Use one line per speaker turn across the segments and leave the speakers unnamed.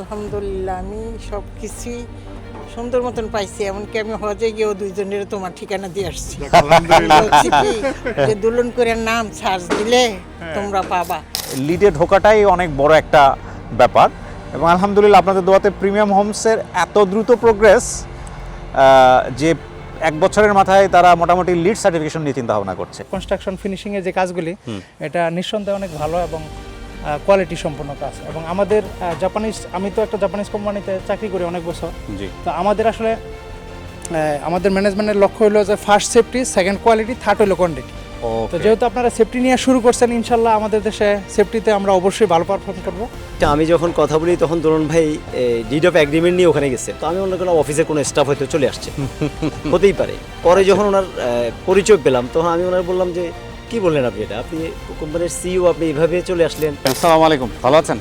আলহামদুলিল্লাহ, আমি সব কিছুই সুন্দর মতন পাইছি। এমনকি আমি হজে গিয়েও দুইজনের তোমার ঠিকানা দিয়ে আসছি। বলছি কি, যে দুলন করে নাম সার্চ দিলে তোমরা পাবা।
লিডে ঢোকাটাই অনেক বড় একটা ব্যাপার এবং আলহামদুলিল্লাহ আপনাদের দোয়াতে প্রিমিয়াম হোমসের এত দ্রুত প্রোগ্রেস যে 1 বছরের মাথায় তারা মোটামুটি লিড সার্টিফিকেশন নিয়ে চিন্তা ভাবনা করছে।
কনস্ট্রাকশন ফিনিশিংয়ের যে কাজগুলি, এটা নিঃসন্দেহে অনেক ভালো এবং কোয়ালিটি সম্পন্ন কাজ। এবং আমাদের আমি তো একটা জাপানিজ কোম্পানিতে চাকরি করি অনেক বছর। তো আমাদের আসলে আমাদের ম্যানেজমেন্টের লক্ষ্য হলো যে first safety, second quality, third হলো কোয়ান্টিটি। তো যেহেতু আপনারা সেফটি নিয়ে শুরু করছেন, ইনশাল্লাহ আমাদের দেশে সেফটিতে আমরা অবশ্যই ভালো পারফর্ম করবো।
আমি যখন কথা বলি তখন দোলন ভাই ডিড অফ এগ্রিমেন্ট নিয়ে ওখানে গেছে, তো আমি মনে করলাম অফিসের কোনো স্টাফ হয়তো চলে আসছে, হতেই পারে। পরে যখন ওনার পরিচয় পেলাম তখন আমি ওনার বললাম যে কি বললেন আপনি, এটা আপনি কোম্পানির সিইও, আপনি এইভাবে চলে আসলেন।
আসসালামু আলাইকুম, ভালো আছেন?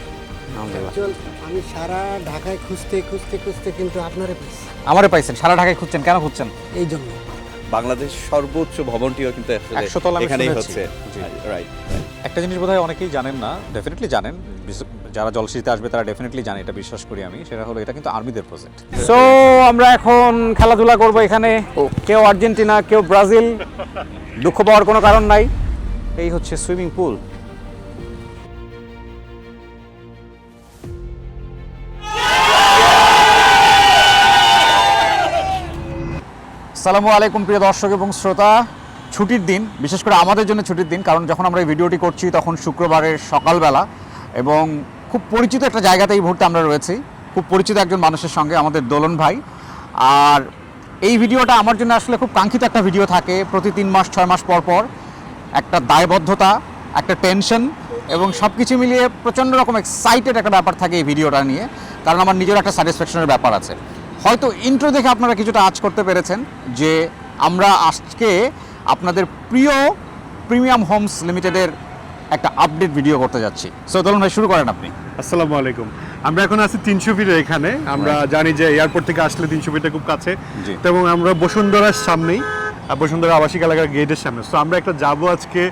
আমি সারা ঢাকায় খুঁজতে খুঁজতে খুঁজতে কিন্তু আপনারে পেয়েছি।
আমারে পাইছেন? সারা ঢাকায় খুঁজছেন, কেন খুঁজছেন?
এই জন্য
বাংলাদেশ সর্বোচ্চ ভবনটিও কিন্তু
100 তলা আমি
এখানেই
শুনেছি।
হচ্ছে। রাইট।
একটা জিনিস বোধহয় অনেকেই জানেন না, ডেফিনেটলি জানেন, যারা জলশিতে আসবে তারা ডেফিনেটলি জানে, এটা বিশ্বাস করি আমি। সেটা হলো এটা কিন্তু আর্মিদের প্রজেক্ট। সো আমরা এখন খেলাধুলা করব এখানে। কেউ আর্জেন্টিনা, কেউ ব্রাজিল, দুঃখ পাওয়ার কোনো কারণ নাই। এই হচ্ছে সুইমিং পুল। আসসালামু আলাইকুম প্রিয় দর্শক এবং শ্রোতা। ছুটির দিন, বিশেষ করে আমাদের জন্য ছুটির দিন, কারণ যখন আমরা এই ভিডিওটি করছি তখন শুক্রবারের সকালবেলা এবং খুব পরিচিত একটা জায়গাতে এই মুহূর্তে আমরা রয়েছি, খুব পরিচিত একজন মানুষের সঙ্গে, আমাদের দোলন ভাই। আর এই ভিডিওটা আমার জন্য আসলে খুব কাঙ্ক্ষিত একটা ভিডিও থাকে। প্রতি 3 মাস 6 মাস পর পর একটা দায়বদ্ধতা, একটা টেনশন এবং সব কিছু মিলিয়ে প্রচণ্ড রকম এক্সাইটেড একটা ব্যাপার থাকে এই ভিডিওটা নিয়ে, কারণ আমার নিজের একটা স্যাটিসফ্যাকশনের ব্যাপার আছে। হয়তো ইন্ট্রো দেখে আপনারা কিছুটা আঁচ করতে পেরেছেন যে আমরা আজকে আপনাদের প্রিয় প্রিমিয়াম হোমস লিমিটেডের একটা আপডেট ভিডিও করতে যাচ্ছি। সো দোলন ভাই, শুরু করেন আপনি।
আসসালামু আলাইকুম। আমরা এখন আছি 300 ফিটে এখানে। আমরা জানি যে এয়ারপোর্ট থেকে আসলে 300 ফিটে খুব কাছে, এবং আমরা বসুন্ধরার সামনেই, বসুন্ধরা আবাসিক এলাকার গেটের সামনে। সো আমরা একটা যাবো আজকে,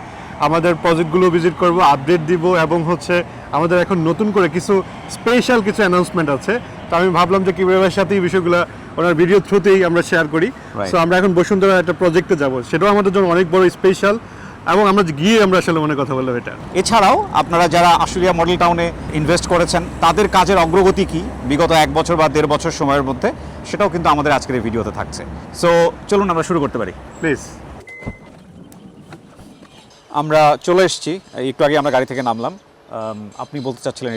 আমাদের প্রজেক্টগুলো ভিজিট করব, আপডেট দিব, এবং হচ্ছে আমাদের এখন নতুন করে কিছু স্পেশাল কিছু অ্যানাউন্সমেন্ট আছে। তো আমি ভাবলাম যে কিভাবে সাথে এই বিষয়গুলো ওনার ভিডিও থ্রুতেই আমরা শেয়ার করি। সো আমরা এখন বসুন্ধরা একটা প্রজেক্টে যাব, সেটাও আমাদের জন্য অনেক বড় স্পেশাল, এবং আমরা গিয়ে আমরা আসলে মনে কথা বললাম এটা।
এছাড়াও আপনারা যারা আশুলিয়া মডেল টাউনে ইনভেস্ট করেছেন তাদের কাজের অগ্রগতি কি বিগত 1 বছর বা 1.5 বছর সময়ের মধ্যে, সেটাও কিন্তু আমাদের আজকের এই ভিডিওতে থাকছে। সো চলুন আমরা শুরু করতে পারি
প্লিজ।
আমরা চলে এসেছি, একটু আগে আমরা গাড়ি থেকে নামলাম। আপনি বলতে চাচ্ছিলেন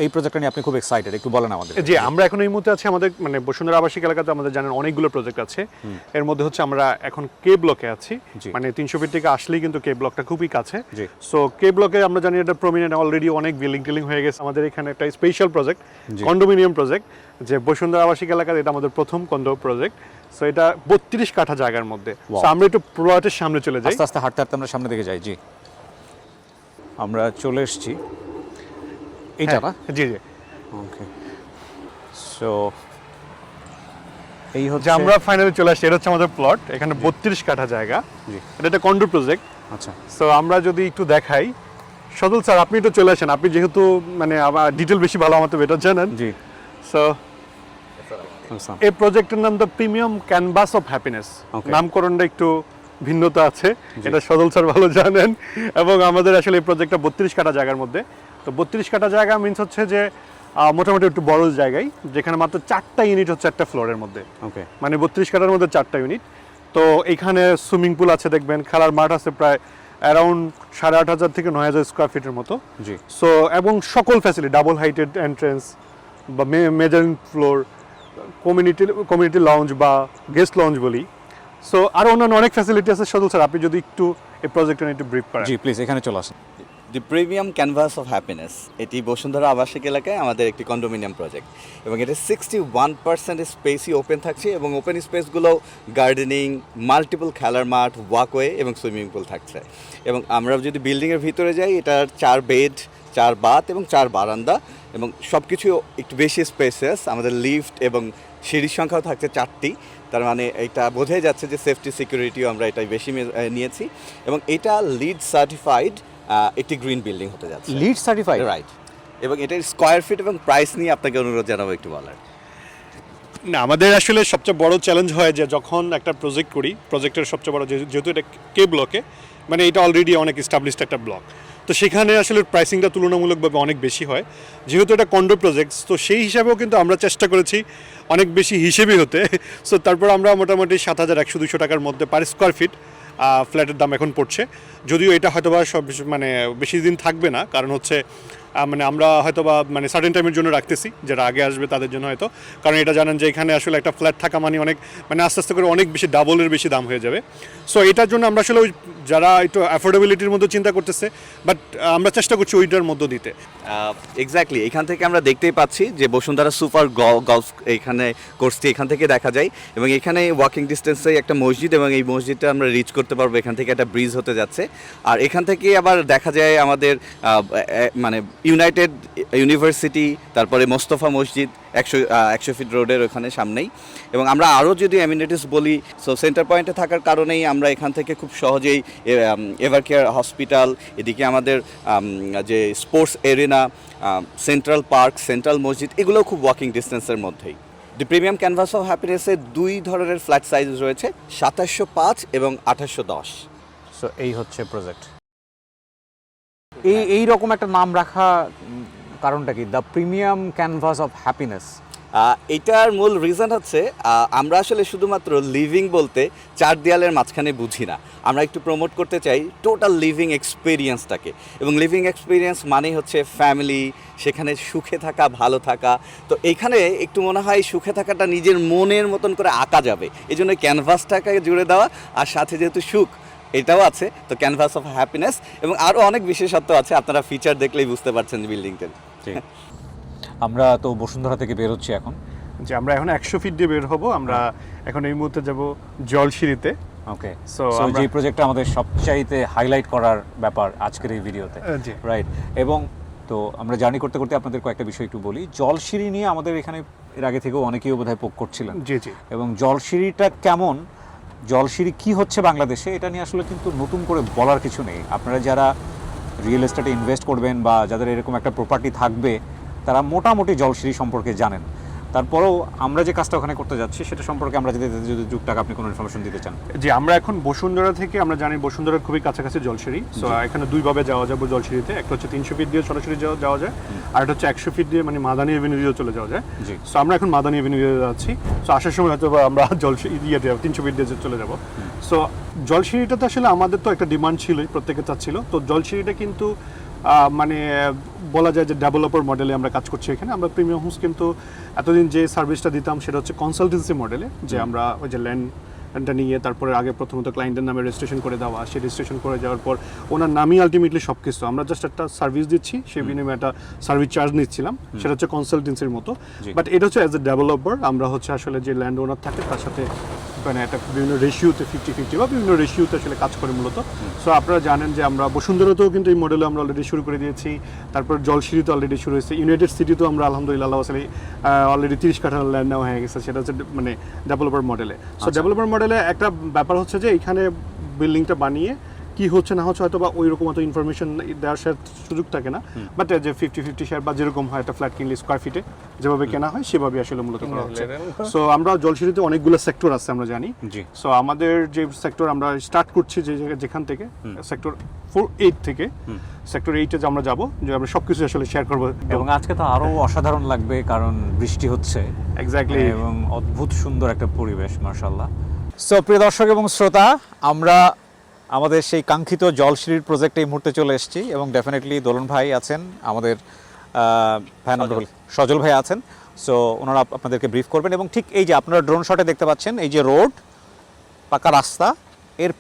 এই প্রজেক্টটা নিয়ে আপনি খুব এক্সাইটেড, একটু বলেন আমাদের।
জি, আমরা এখন এই মুহূর্তে আছি আমাদের বসুন্ধরা আবাসিক এলাকাতে। আমাদের জানেন অনেকগুলো প্রজেক্ট আছে, এর মধ্যে হচ্ছে আমরা এখন কে ব্লকে আছি। 300 ফিট থেকে আসলেই কিন্তু কে ব্লকটা খুবই কাছে। সো কে ব্লকে আমরা জানি এটা প্রমিনেন্ট, অলরেডি অনেক বিল্ডিং টিলিং হয়ে গেছে। আমাদের এখানে একটা স্পেশাল প্রজেক্ট, কন্ডোমিনিয়াম প্রজেক্ট, যে বসুন্ধরা আবাসিক এলাকার, এটা আমাদের প্রথম কন্ডো প্রজেক্ট। সো এটা 32 কাঠা জায়গার মধ্যে। সো আমরা একটু প্লটের সামনে চলে যাই,
আস্তে আস্তে হাঁটতে হাঁটতে আমরা সামনে দিকে যাই। জি, আমরা চলে এসেছি এইটা না?
জি জি,
ওকে। সো এই হচ্ছে
আমরা ফাইনালি চলে আসছি। এটা হচ্ছে আমাদের প্লট, এখানে 32 কাঠা জায়গা। এটা একটা কন্ডো প্রজেক্ট।
আচ্ছা,
সো আমরা যদি একটু দেখাই, সদল স্যার আপনি একটু চলে আসেন, আপনি যেহেতু আমার ডিটেল বেশি ভালো, আমার তো বেটার জানেন।
জি।
সো এই প্রজেক্টের নাম the premium canvas of happiness. নামকরণটা একটু ভিন্নতা আছে, এটা সদল স্যার ভালো জানেন। এবং আমাদের আসলে এই প্রজেক্টটা 32 কাঠা জায়গার মধ্যে। তো 32 কাঠা জায়গা মিনস হচ্ছে যে মোটামুটি একটু বড় জায়গায়, যেখানে মাত্র 4টা ইউনিট হচ্ছে একটা ফ্লোরের মধ্যে। ওকে, মানে 32 কাঠার মধ্যে 4টা ইউনিট। তো এখানে সুইমিং পুল আছে, দেখবেন খেলার মাঠ আছে প্রায় অ্যারাউন্ড 8,500 থেকে 9,000 স্কোয়ার ফিটের মতো। জি। সো এবং সকল ফ্যাসিলিটি, ডাবল হাইটেড এন্ট্রেন্স বা মেজারিং ফ্লোর, কমিউনিটি লাউঞ্জ বা গেস্ট লাউঞ্জ বলি। সো আরও অন্যান্য অনেক ফ্যাসিলিটি আছে। সদল স্যার আপনি যদি একটু এই প্রজেক্টটা নিয়ে একটু ব্রিফ করেন।
জি প্লিজ, এখানে চলে আসেন।
দি প্রিমিয়াম ক্যানভাস অফ হ্যাপিনেস, এটি বসুন্ধরা আবাসিক এলাকায় আমাদের একটি কন্ডোমিনিয়াম প্রজেক্ট, এবং এটা 61% স্পেসই ওপেন থাকছে, এবং ওপেন স্পেসগুলো গার্ডেনিং, মাল্টিপল খেলার মাঠ, ওয়াকওয়ে এবং সুইমিং পুল থাকছে। এবং আমরা যদি বিল্ডিংয়ের ভিতরে যাই, এটার 4 বেড, 4 বাথ এবং 4 বারান্দা, এবং সব কিছু একটু বেশি স্পেসিয়াস। আমাদের লিফট এবং সিঁড়ির সংখ্যাও থাকছে 4টি। তার মানে এটা বোঝাই যাচ্ছে যে সেফটি সিকিউরিটিও আমরা এটাই বেশি নিয়েছি, এবং এটা লিড সার্টিফাইড একটি গ্রিন বিল্ডিং হতে যাচ্ছে।
Lead certified?
রাইট। এবং এটার স্কোয়ার ফিট এবং প্রাইস নিয়ে আপনাকে অনুরোধ জানাবো একটু বলার।
না, আমাদের আসলে সবচেয়ে বড় চ্যালেঞ্জ হয় যে যখন একটা প্রজেক্ট করি, প্রজেক্টের সবচেয়ে বড় যেহেতু এটা কে ব্লকে, মানে এটা অলরেডি অনেক এস্টাবলিশড একটা ব্লক, তো সেখানে আসলে প্রাইসিংটা তুলনামূলকভাবে অনেক বেশি হয়। যেহেতু এটা কন্ডো প্রজেক্টস, তো সেই হিসাবেও কিন্তু আমরা চেষ্টা করেছি অনেক বেশি হিসেবে হতে। সো তারপর আমরা মোটামুটি 7,100-200 টাকার মধ্যে পার স্কোয়ার ফিট ফ্ল্যাটের দাম এখন পড়ছে। যদিও এটা হয়তো বা সব মানে বেশি দিন থাকবে না, কারণ হচ্ছে মানে আমরা হয়তো বা মানে সার্টেন টাইমের জন্য রাখতেছি, যারা আগে আসবে তাদের জন্য হয়তো, কারণ এটা জানেন যে এখানে আসলে একটা ফ্ল্যাট থাকা মানে অনেক মানে আস্তে আস্তে করে অনেক বেশি ডাবলের বেশি দাম হয়ে যাবে। সো এটার জন্য আমরা আসলে ওই যারা একটু অ্যাফোর্ডেবিলিটির মধ্যে চিন্তা করতেছে, বাট আমরা চেষ্টা করছি ওইটার মধ্যে দিতে।
এক্স্যাক্টলি, এখান থেকে আমরা দেখতেই পাচ্ছি যে বসুন্ধরা সুপার গলফ এখানে কোর্সটি এখান থেকে দেখা যায়, এবং এখানে ওয়াকিং ডিস্টেন্সে একটা মসজিদ, এবং এই মসজিদটা আমরা রিচ করতে পারবো। এখান থেকে একটা ব্রিজ হতে যাচ্ছে, আর এখান থেকে আবার দেখা যায় আমাদের মানে ইউনাইটেড ইউনিভার্সিটি, তারপরে মোস্তফা মসজিদ 100 ফিট রোডের ওখানে সামনেই। এবং আমরা আরও যদি অ্যামিনিটিস বলি, সো সেন্টার পয়েন্টে থাকার কারণেই আমরা এখান থেকে খুব সহজেই এভারকেয়ার হসপিটাল, এদিকে আমাদের যে sports arena, central park, central মসজিদ, এগুলোও খুব ওয়াকিং ডিস্টেন্সের মধ্যেই। দি প্রিমিয়াম ক্যানভাস অফ হ্যাপিনেসের 2 ধরনের ফ্ল্যাট সাইজ রয়েছে, 2705 এবং 2810।
সো এই হচ্ছে প্রজেক্ট। এই রকম একটা নাম রাখা কারণটা কি, the premium canvas of happiness?
এটার মূল রিজন হচ্ছে আমরা আসলে শুধুমাত্র লিভিং বলতে 4 দেয়ালের মাঝখানে বুঝি না। আমরা একটু প্রমোট করতে চাই টোটাল লিভিং এক্সপিরিয়েন্সটাকে, এবং লিভিং এক্সপিরিয়েন্স মানে হচ্ছে ফ্যামিলি, সেখানে সুখে থাকা, ভালো থাকা। তো এখানে একটু মনে হয় সুখে থাকাটা নিজের মনের মতন করে আঁকা যাবে, এই জন্য ক্যানভাসটাকে জুড়ে দেওয়া, আর সাথে যেহেতু সুখ এটাও আছে, তো ক্যানভাস অফ হ্যাপিনেস। এবং আরও অনেক বিশেষত্ব আছে, আপনারা ফিচার দেখলেই বুঝতে পারছেন বিল্ডিংটার।
ঠিক। আমরা তো বসুন্ধরা থেকে বের হচ্ছি এখন,
যে আমরা এখন 100 ফিট দিয়ে বের হব। আমরা এখন এই মুহূর্তে যাব জলসিঁড়িতে।
ওকে।
সো
সো যে প্রজেক্টটা আমাদের সবচাইতে হাইলাইট করার ব্যাপার আজকের এই ভিডিওতে,
জি।
রাইট। এবং তো আমরা জার্নি করতে করতে আপনাদের কয়েকটা বিষয় একটু বলি। জলসিঁড়ি নিয়ে আমাদের এখানে এর আগে থেকেও অনেকেই বোধহয় পোক করছিলেন।
জি জি।
এবং জলসিঁড়িটা কেমন, জলসিঁড়ি কি হচ্ছে বাংলাদেশে, এটা নিয়ে আসলে কিন্তু নতুন করে বলার কিছু নেই। আপনারা যারা রিয়েল এস্টেটে ইনভেস্ট করবেন বা যাদের এরকম একটা প্রপার্টি থাকবে, তারা মোটামুটি জলসিঁড়ি সম্পর্কে জানেন। তারপরেও আমরা যে কাজটা ওখানে করতে যাচ্ছি সেটা সম্পর্কে আমরা যদি যুগটাকে আপনি কোনো ইনফরমেশন দিতে চান।
জি, আমরা এখন বসুন্ধরা থেকে, আমরা জানি বসুন্ধরার খুবই কাছাকাছি জলসিঁড়ি। সো এখানে 2 ভাবে যাওয়া যাবে জলসিঁড়িতে। একটা হচ্ছে 300 ফিট দিয়ে সরাসরি যাওয়া যায়, আর একটা হচ্ছে 100 ফিট দিয়ে মানে মাদানী এভিনিউ দিয়ে চলে যাওয়া যায়।
জি।
সো আমরা এখন মাদানী এভিনিউ দিয়ে যাচ্ছি। সো আসার সময় হয়তো আমরা জলসিঁড়ি 300 ফিট দিয়ে চলে যাব। সো জলসিঁড়িটাতে আসলে আমাদের তো একটা ডিমান্ড ছিলই, প্রত্যেকে চাচ্ছিল। তো জলসিঁড়িটা কিন্তু মানে বলা যায় যে ডেভেলপার মডেলে আমরা কাজ করছি এখানে। আমরা প্রিমিয়াম হোমস কিন্তু এতদিন যে সার্ভিসটা দিতাম সেটা হচ্ছে কনসালটেন্সি মডেলে, যে আমরা ওই যে ল্যান্ডটা নিয়ে তারপরে আগে প্রথমত ক্লায়েন্টের নামে রেজিস্ট্রেশন করে দেওয়া, সেই রেজিস্ট্রেশন করে যাওয়ার পর ওনার নামই আলটিমেটলি সব কিছু, আমরা জাস্ট একটা সার্ভিস দিচ্ছি, সেই বিনিময়ে একটা সার্ভিস চার্জ নিচ্ছিলাম, সেটা হচ্ছে কনসালটেন্সির মতো। বাট এটা হচ্ছে অ্যাজ এ ডেভেলপার আমরা হচ্ছে আসলে যে ল্যান্ড ওনার থাকে তার সাথে মানে একটা বিভিন্ন রেশিওতে 50-50 বা বিভিন্ন রেশিওতে আসলে কাজ করে মূলত। সো আপনারা জানেন যে আমরা বসুন্ধরাতেও কিন্তু এই মডেলে আমরা অলরেডি শুরু করে দিয়েছি, তারপর জলসিঁড়িতে অলরেডি শুরু হয়েছে, ইউনাইটেড সিটিতেও আমরা আলহামদুলিল্লাহ আসলে অলরেডি 30 কাঠা ল্যান্ড নেওয়া হয়ে গেছে, সেটা হচ্ছে মানে ডেভেলপার মডেলে। সো ডেভেলপার মডেলে একটা ব্যাপার হচ্ছে যে এখানে বিল্ডিংটা বানিয়ে কি হচ্ছে না হচ্ছে হয়তো বা ওই রকম অত ইনফরমেশন দেওয়ার সুযোগ থাকে না, বাট যে 50-50 শেয়ার বা যেরকম হয় একটা ফ্ল্যাট কিনলে স্কোয়ার ফিটে যেভাবে কেনা হয় সেভাবে আসলে মূলত করা হচ্ছে। সো আমরা জলসিঁড়িতে অনেকগুলো সেক্টর আছে আমরা জানি। সো আমাদের যে সেক্টর আমরা স্টার্ট করছি যেখান থেকে সেক্টর 4-8 থেকে সেক্টর 8-এ যে আমরা যাব, যে আমরা সবকিছু আসলে শেয়ার করব।
এবং আজকে তো আরো অসাধারণ লাগবে কারণ বৃষ্টি হচ্ছে,
এক্স্যাক্টলি,
এবং অদ্ভুত সুন্দর একটা পরিবেশ, মাশাআল্লাহ। সো প্রিয় দর্শক এবং শ্রোতা, আমরা আমাদের সেই কাঙ্ক্ষিত জলসিঁড়ির প্রজেক্টে এই মুহূর্তে চলে এসেছি, এবং ডেফিনেটলি দোলন ভাই আছেন, আমাদের সজল ভাই আছেন। সো ওনারা আপনাদেরকে ব্রিফ করবেন। এবং ঠিক এই যে আপনারা ড্রোন শটে দেখতে পাচ্ছেন, এই যে রোড, পাকা রাস্তা, এর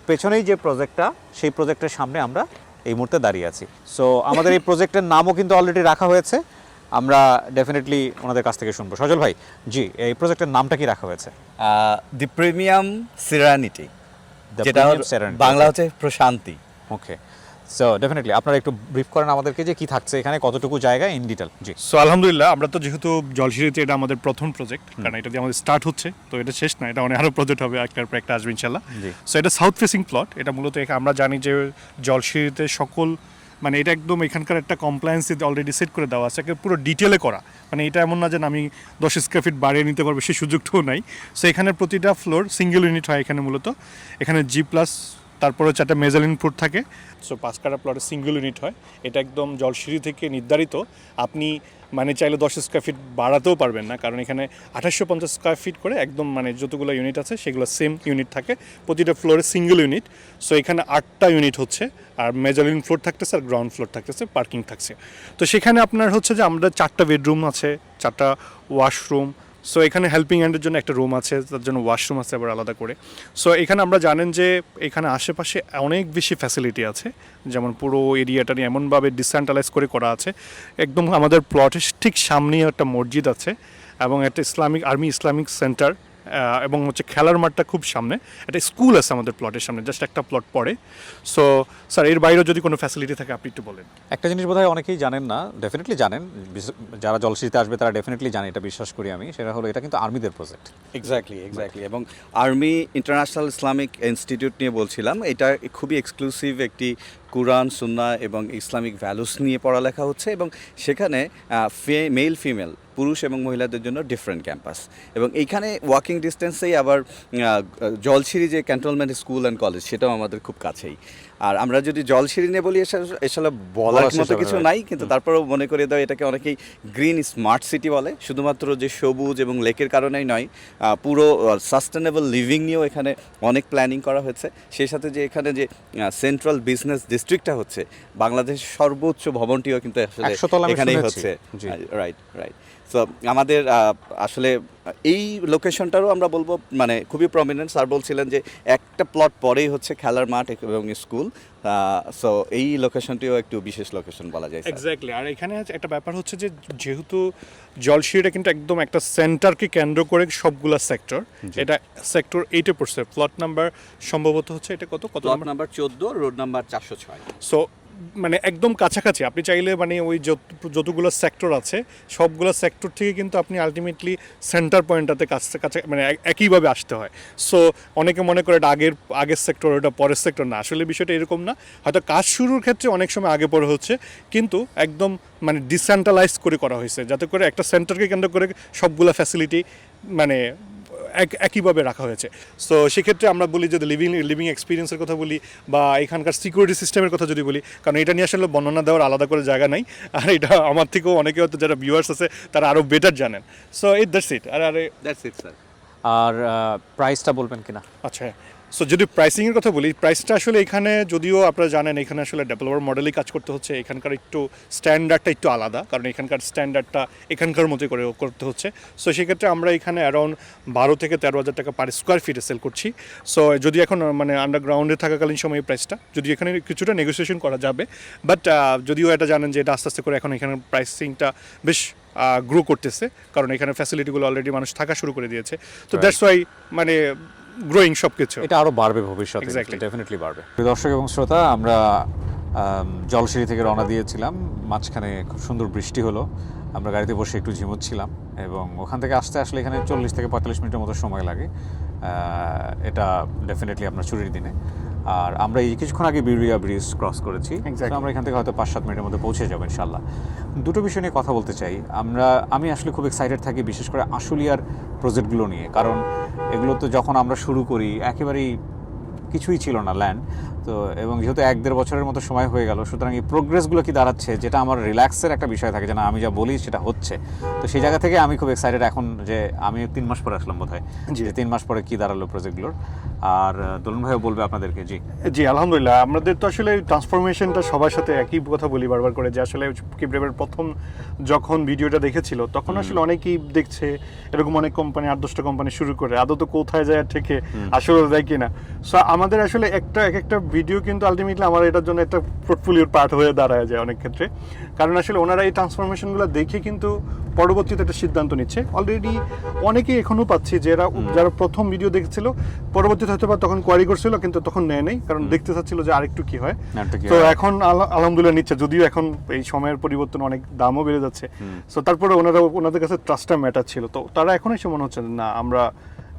পেছনেই যে প্রজেক্টটা, সেই প্রজেক্টের সামনে আমরা এই মুহূর্তে দাঁড়িয়ে আছি। সো আমাদের এই প্রজেক্টের নামও কিন্তু অলরেডি রাখা হয়েছে, আমরা ডেফিনেটলি ওনাদের কাছ থেকে শুনবো। সজল ভাই, জি, এই প্রজেক্টের নামটা কি রাখা হয়েছে?
দি প্রিমিয়াম সিরানিটি, যেটা বাংলা হচ্ছে প্রশান্তি।
ওকে, সো ডেফিনেটলি আপনারা একটু ব্রিফ করেন আমাদেরকে যে কি থাকছে এখানে, কতটুকু জায়গা ইন ডিটেল। জি।
সো আলহামদুলিল্লাহ, আমরা তো যেহেতু জলসিঁড়িতে এটা আমাদের প্রথম প্রজেক্ট, কারণ এটা দিয়ে আমাদের স্টার্ট হচ্ছে, তো এটা শেষ না, এটা অনেক আরও প্রজেক্ট হবে, একটার পর একটা আসবে ইনশাল্লাহ। সো এটা সাউথ ফেসিং প্লট। এটা মূলত আমরা জানি যে জলসিঁড়িতে সকল মানে এটা একদম এখানকার একটা কমপ্লায়েন্সে অলরেডি সেট করে দেওয়া আছে, পুরো ডিটেলে করা। মানে এটা এমন না যে আমি 10 স্কোয়ার ফিট বাড়িয়ে নিতে পারবো, সেই সুযোগটাও নাই। সো এখানে প্রতিটা ফ্লোর সিঙ্গেল ইউনিট হয় এখানে মূলত। এখানে G+, তারপরে হচ্ছে একটা মেজালিন ফ্লোর থাকে। সো 5 কাঠা প্লটে সিঙ্গেল ইউনিট হয়। এটা একদম জলসিঁড়ি থেকে নির্ধারিত। আপনি মানে চাইলে 10 স্কোয়ার ফিট বাড়াতেও পারবেন না, কারণ এখানে 2850 স্কোয়ার ফিট করে একদম মানে যতগুলো ইউনিট আছে সেগুলো সেম ইউনিট থাকে, প্রতিটা ফ্লোরে সিঙ্গেল ইউনিট। সো এখানে 8টা ইউনিট হচ্ছে, আর মেজালিন ফ্লোর থাকতেছে আর গ্রাউন্ড ফ্লোর থাকতেছে, পার্কিং থাকছে। তো সেখানে আপনার হচ্ছে যে আমরা 4টা বেডরুম আছে, 4টা ওয়াশরুম। সো এখানে হেল্পিং হ্যান্ডের জন্য একটা রুম আছে, তার জন্য ওয়াশরুম আছে আবার আলাদা করে। সো এখানে আমরা জানেন যে এখানে আশেপাশে অনেক বেশি ফ্যাসিলিটি আছে, যেমন পুরো এরিয়াটা নিয়ে এমনভাবে ডিসেন্ট্রালাইজ করে করা আছে। একদম আমাদের প্লটের ঠিক সামনেই একটা মসজিদ আছে এবং একটা আর্মি ইসলামিক সেন্টার, এবং হচ্ছে খেলার মাঠটা খুব সামনে। একটা স্কুল আছে আমাদের প্লটের সামনে, জাস্ট একটা প্লট পড়ে। সো স্যার এর বাইরেও যদি কোনো ফ্যাসিলিটি থাকে আপনি একটু বলেন।
একটা জিনিস বোধহয় অনেকেই জানেন না, ডেফিনেটলি জানেন, যারা জলসিঁড়িতে আসবে তারা ডেফিনেটলি জানে, এটা বিশ্বাস করি আমি, সেটা হলো এটা কিন্তু আর্মিদের প্রজেক্ট।
এক্স্যাক্টলি এবং আর্মি ইন্টারন্যাশনাল ইসলামিক ইনস্টিটিউট নিয়ে বলছিলাম, এটা খুবই এক্সক্লুসিভ একটি কুরআন, সুন্নাহ এবং ইসলামিক ভ্যালুস নিয়ে পড়ালেখা হচ্ছে, এবং সেখানে মেল ফিমেল, পুরুষ এবং মহিলাদের জন্য ডিফারেন্ট ক্যাম্পাস। এবং এইখানে ওয়াকিং ডিস্টেন্সেই আবার জলসিঁড়ি যে ক্যান্টনমেন্ট স্কুল অ্যান্ড কলেজ, সেটাও আমাদের খুব কাছেই। আর আমরা যদি জলসিঁড়ি নিয়ে বলি, আসলে বলার মতো কিছু নাই, কিন্তু তারপরেও মনে করে দাও এটাকে অনেকেই গ্রিন স্মার্ট সিটি বলে, শুধুমাত্র যে সবুজ এবং লেকের কারণেই নয়, পুরো সাস্টেনেবল লিভিং নিয়েও এখানে অনেক প্ল্যানিং করা হয়েছে। সেই সাথে যে এখানে যে সেন্ট্রাল বিজনেস ডিস্ট্রিক্টটা হচ্ছে, বাংলাদেশের সর্বোচ্চ ভবনটিও কিন্তু আসলে এখানেই হচ্ছে। রাইট। সো আমাদের আসলে এই লোকেশনটারও আমরা বলবো মানে খুবই প্রমিনেন্ট। স্যার বলছিলেন যে একটা প্লট পরেই হচ্ছে খেলার মাঠ এবং স্কুল। সো এই লোকেশনটিও একটু বিশেষ লোকেশন বলা যায়।
এক্স্যাক্টলি। আর এখানে একটা ব্যাপার হচ্ছে যে যেহেতু জলসিঁড়িটা কিন্তু একদম একটা সেন্টারকে কেন্দ্র করে সবগুলা সেক্টর, এটা সেক্টর 8-এ পড়ছে। প্লট নাম্বার সম্ভবত হচ্ছে এটা কত
plot number 14, road number 406।
So মানে একদম কাছাকাছি। আপনি চাইলে মানে ওই যতগুলো সেক্টর আছে সবগুলো সেক্টর থেকে কিন্তু আপনি আলটিমেটলি সেন্টার পয়েন্টটাতে কাছে মানে একইভাবে আসতে হয়। সো অনেকে মনে করে এটা আগের সেক্টর, ওটা পরের সেক্টর। না, আসলে বিষয়টা এরকম না। হয়তো কাজ শুরুর ক্ষেত্রে অনেক সময় আগে পরে হচ্ছে, কিন্তু একদম মানে ডিসেন্ট্রালাইজ করে করা হয়েছে, যাতে করে একটা সেন্টারকে কেন্দ্র করে সবগুলো ফ্যাসিলিটি মানে একইভাবে রাখা হয়েছে। সো সেক্ষেত্রে আমরা বলি যদি লিভিং এক্সপিরিয়েন্সের কথা বলি, বা এখানকার সিকিউরিটি সিস্টেমের কথা যদি বলি, কারণ এটা নিয়ে আসলে বর্ণনা দেওয়ার আলাদা করে জায়গা নাই, আর এটা আমার থেকেও অনেকে হয়তো যারা ভিউয়ার্স আছে তারা আরও বেটার জানেন। So that's it. স্যার।
আর প্রাইসটা বলবেন কিনা?
আচ্ছা, সো যদি প্রাইসিংয়ের কথা বলি, প্রাইসটা আসলে এখানে যদিও আপনারা জানেন এখানে আসলে ডেভেলপার মডেলেই কাজ করতে হচ্ছে। এখানকার একটু স্ট্যান্ডার্ডটা একটু আলাদা, কারণ এখানকার স্ট্যান্ডার্ডটা এখানকার মতোই করে করতে হচ্ছে। সো সেক্ষেত্রে আমরা এখানে অ্যারাউন্ড 12 থেকে 13,000 টাকা পার স্কোয়ার ফিটে সেল করছি। সো যদি এখন মানে আন্ডারগ্রাউন্ডে থাকাকালীন সময় এই প্রাইসটা, যদি এখানে কিছুটা নেগোসিয়েশন করা যাবে, বাট যদিও এটা জানেন যে এটা আস্তে আস্তে করে এখন এখানে প্রাইসিংটা বেশ গ্রো করতেছে, কারণ এখানে ফ্যাসিলিটিগুলো অলরেডি মানুষ থাকা শুরু করে দিয়েছে। তো দ্যাটস ওয়াই মানে গ্রোয়িং সবকিছু।
এটা আরো বাড়বে ভবিষ্যতে, ডেফিনেটলি বাড়বে। দর্শক এবং শ্রোতা, আমরা জলসিঁড়ি থেকে রওনা দিয়েছিলাম, মাঝখানে খুব সুন্দর বৃষ্টি হলো, আমরা গাড়িতে বসে একটু ঝিমুচ্ছিলাম, এবং ওখান থেকে আসতে আসলে এখানে 40 থেকে 45 মিনিটের মতো সময় লাগে। এটা ডেফিনেটলি আপনার ছুটির দিনে। আর আমরা এই কিছুক্ষণ আগে বিউরিয়া ব্রিজ ক্রস করেছি, আমরা এখান থেকে হয়তো 5-7 মিনিটের মধ্যে পৌঁছে যাবো ইনশাল্লাহ। দুটো বিষয় নিয়ে কথা বলতে চাই। আমি আসলে খুব এক্সাইটেড থাকি, বিশেষ করে আশুলিয়ার প্রজেক্টগুলো নিয়ে, কারণ এগুলো তো যখন আমরা শুরু করি একেবারেই কিছুই ছিল না ল্যান্ড তো, এবং যেহেতু 1-1.5 বছরের মতো সময় হয়ে গেল, সুতরাং এই প্রোগ্রেসগুলো কি দাঁড়াচ্ছে, যেটা আমার রিল্যাক্সের একটা বিষয় থাকে, যে না আমি যা বলি সেটা হচ্ছে। তো সেই জায়গা থেকে আমি খুব এক্সাইটেড এখন, যে আমি 3 মাস পরে আসলাম বোধহয়, যে 3 মাস পরে কি দাঁড়ালো প্রজেক্টগুলোর। আর দোলন ভাইও বলবে আপনাদেরকে।
জি আলহামদুলিল্লাহ, আমাদের তো আসলে ট্রান্সফরমেশনটা সবার সাথে একই কথা বলি বারবার করে, যে আসলে কিবরেবের প্রথম যখন ভিডিওটা দেখেছিল তখন আসলে অনেকেই দেখছে এরকম অনেক কোম্পানি, 8-10টা কোম্পানি শুরু করে, আদৌ কোথায় যায় থেকে আসলে যায় কিনা। সো আমাদের আসলে একটা ভিডিও কিন্তু আলটিমেটলি আমার এটার জন্য একটা পোর্টফোলিওর পার্ট হয়ে দাঁড়ায় যায় অনেক ক্ষেত্রে, কারণ আসলে ওনারা এই ট্রান্সফরমেশনগুলো দেখে কিন্তু পরবর্তীতে একটা সিদ্ধান্ত নিচ্ছে। অলরেডি অনেকেই এখনও পাচ্ছি যারা প্রথম ভিডিও দেখছিল, পরবর্তীতে হয়তো বা তখন কোয়ারি করছিল কিন্তু তখন নেয় নেই, কারণ দেখতে চাচ্ছিল যে আরেকটু কি হয়। তো এখন আলহামদুলিল্লাহ নিচ্ছে, যদিও এখন এই সময়ের পরিবর্তন অনেক দামও বেড়ে যাচ্ছে। সো তারপরে ওনাদের কাছে ট্রাস্টটা ম্যাটার ছিল, তো তারা এখন এসে মনে হচ্ছে না আমরা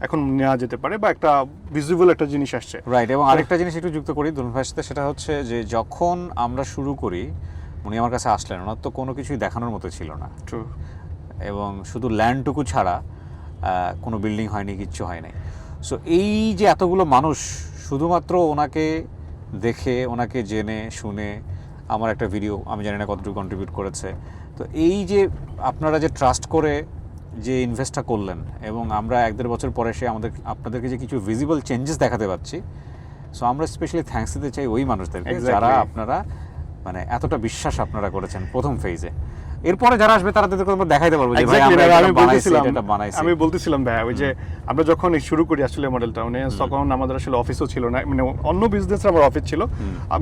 এখন নেওয়া যেতে পারে বা একটা ভিজিবল একটা জিনিস আসছে।
রাইট। এবং আরেকটা জিনিস একটু যুক্ত করি দুলন ভাইয়ের সাথে, সেটা হচ্ছে যে যখন আমরা শুরু করি উনি আমার কাছে আসলেন, ওনার তো কোনো কিছুই দেখানোর মতো ছিল না,
True.
এবং শুধু ল্যান্ডটুকু ছাড়া কোনো বিল্ডিং হয়নি, কিচ্ছু হয় নাই। সো এই যে এতগুলো মানুষ শুধুমাত্র ওনাকে দেখে, ওনাকে জেনে শুনে, আমার একটা ভিডিও আমি জানি না কতটুকু কন্ট্রিবিউট করেছে, তো এই যে আপনারা যে ট্রাস্ট করে যে ইনভেস্টটা করলেন, এবং আমরা 1-1.5 বছর পরে এসে আপনাদেরকে যে কিছু ভিজিবল চেঞ্জেস দেখাতে পারছি, সো আমরা স্পেশালি থ্যাঙ্কস দিতে চাই ওই মানুষদেরকে
Exactly.
যারা আপনারা মানে এতটা বিশ্বাস আপনারা করেছেন প্রথম ফেজে। এরপরে যারা আসবে তাদেরকে আমরা দেখাইতে পারবো যে ভাই
Exactly,
আমরা
না,
এটা বানাইছি।
আমি বলতেছিলাম ভাই ওই যে আমরা যখন এই শুরু করি আসলে মডেলটা, মানে তখন আমাদের আসলে অফিসও ছিল না, মানে অন্য বিজনেসের আমার অফিস ছিল,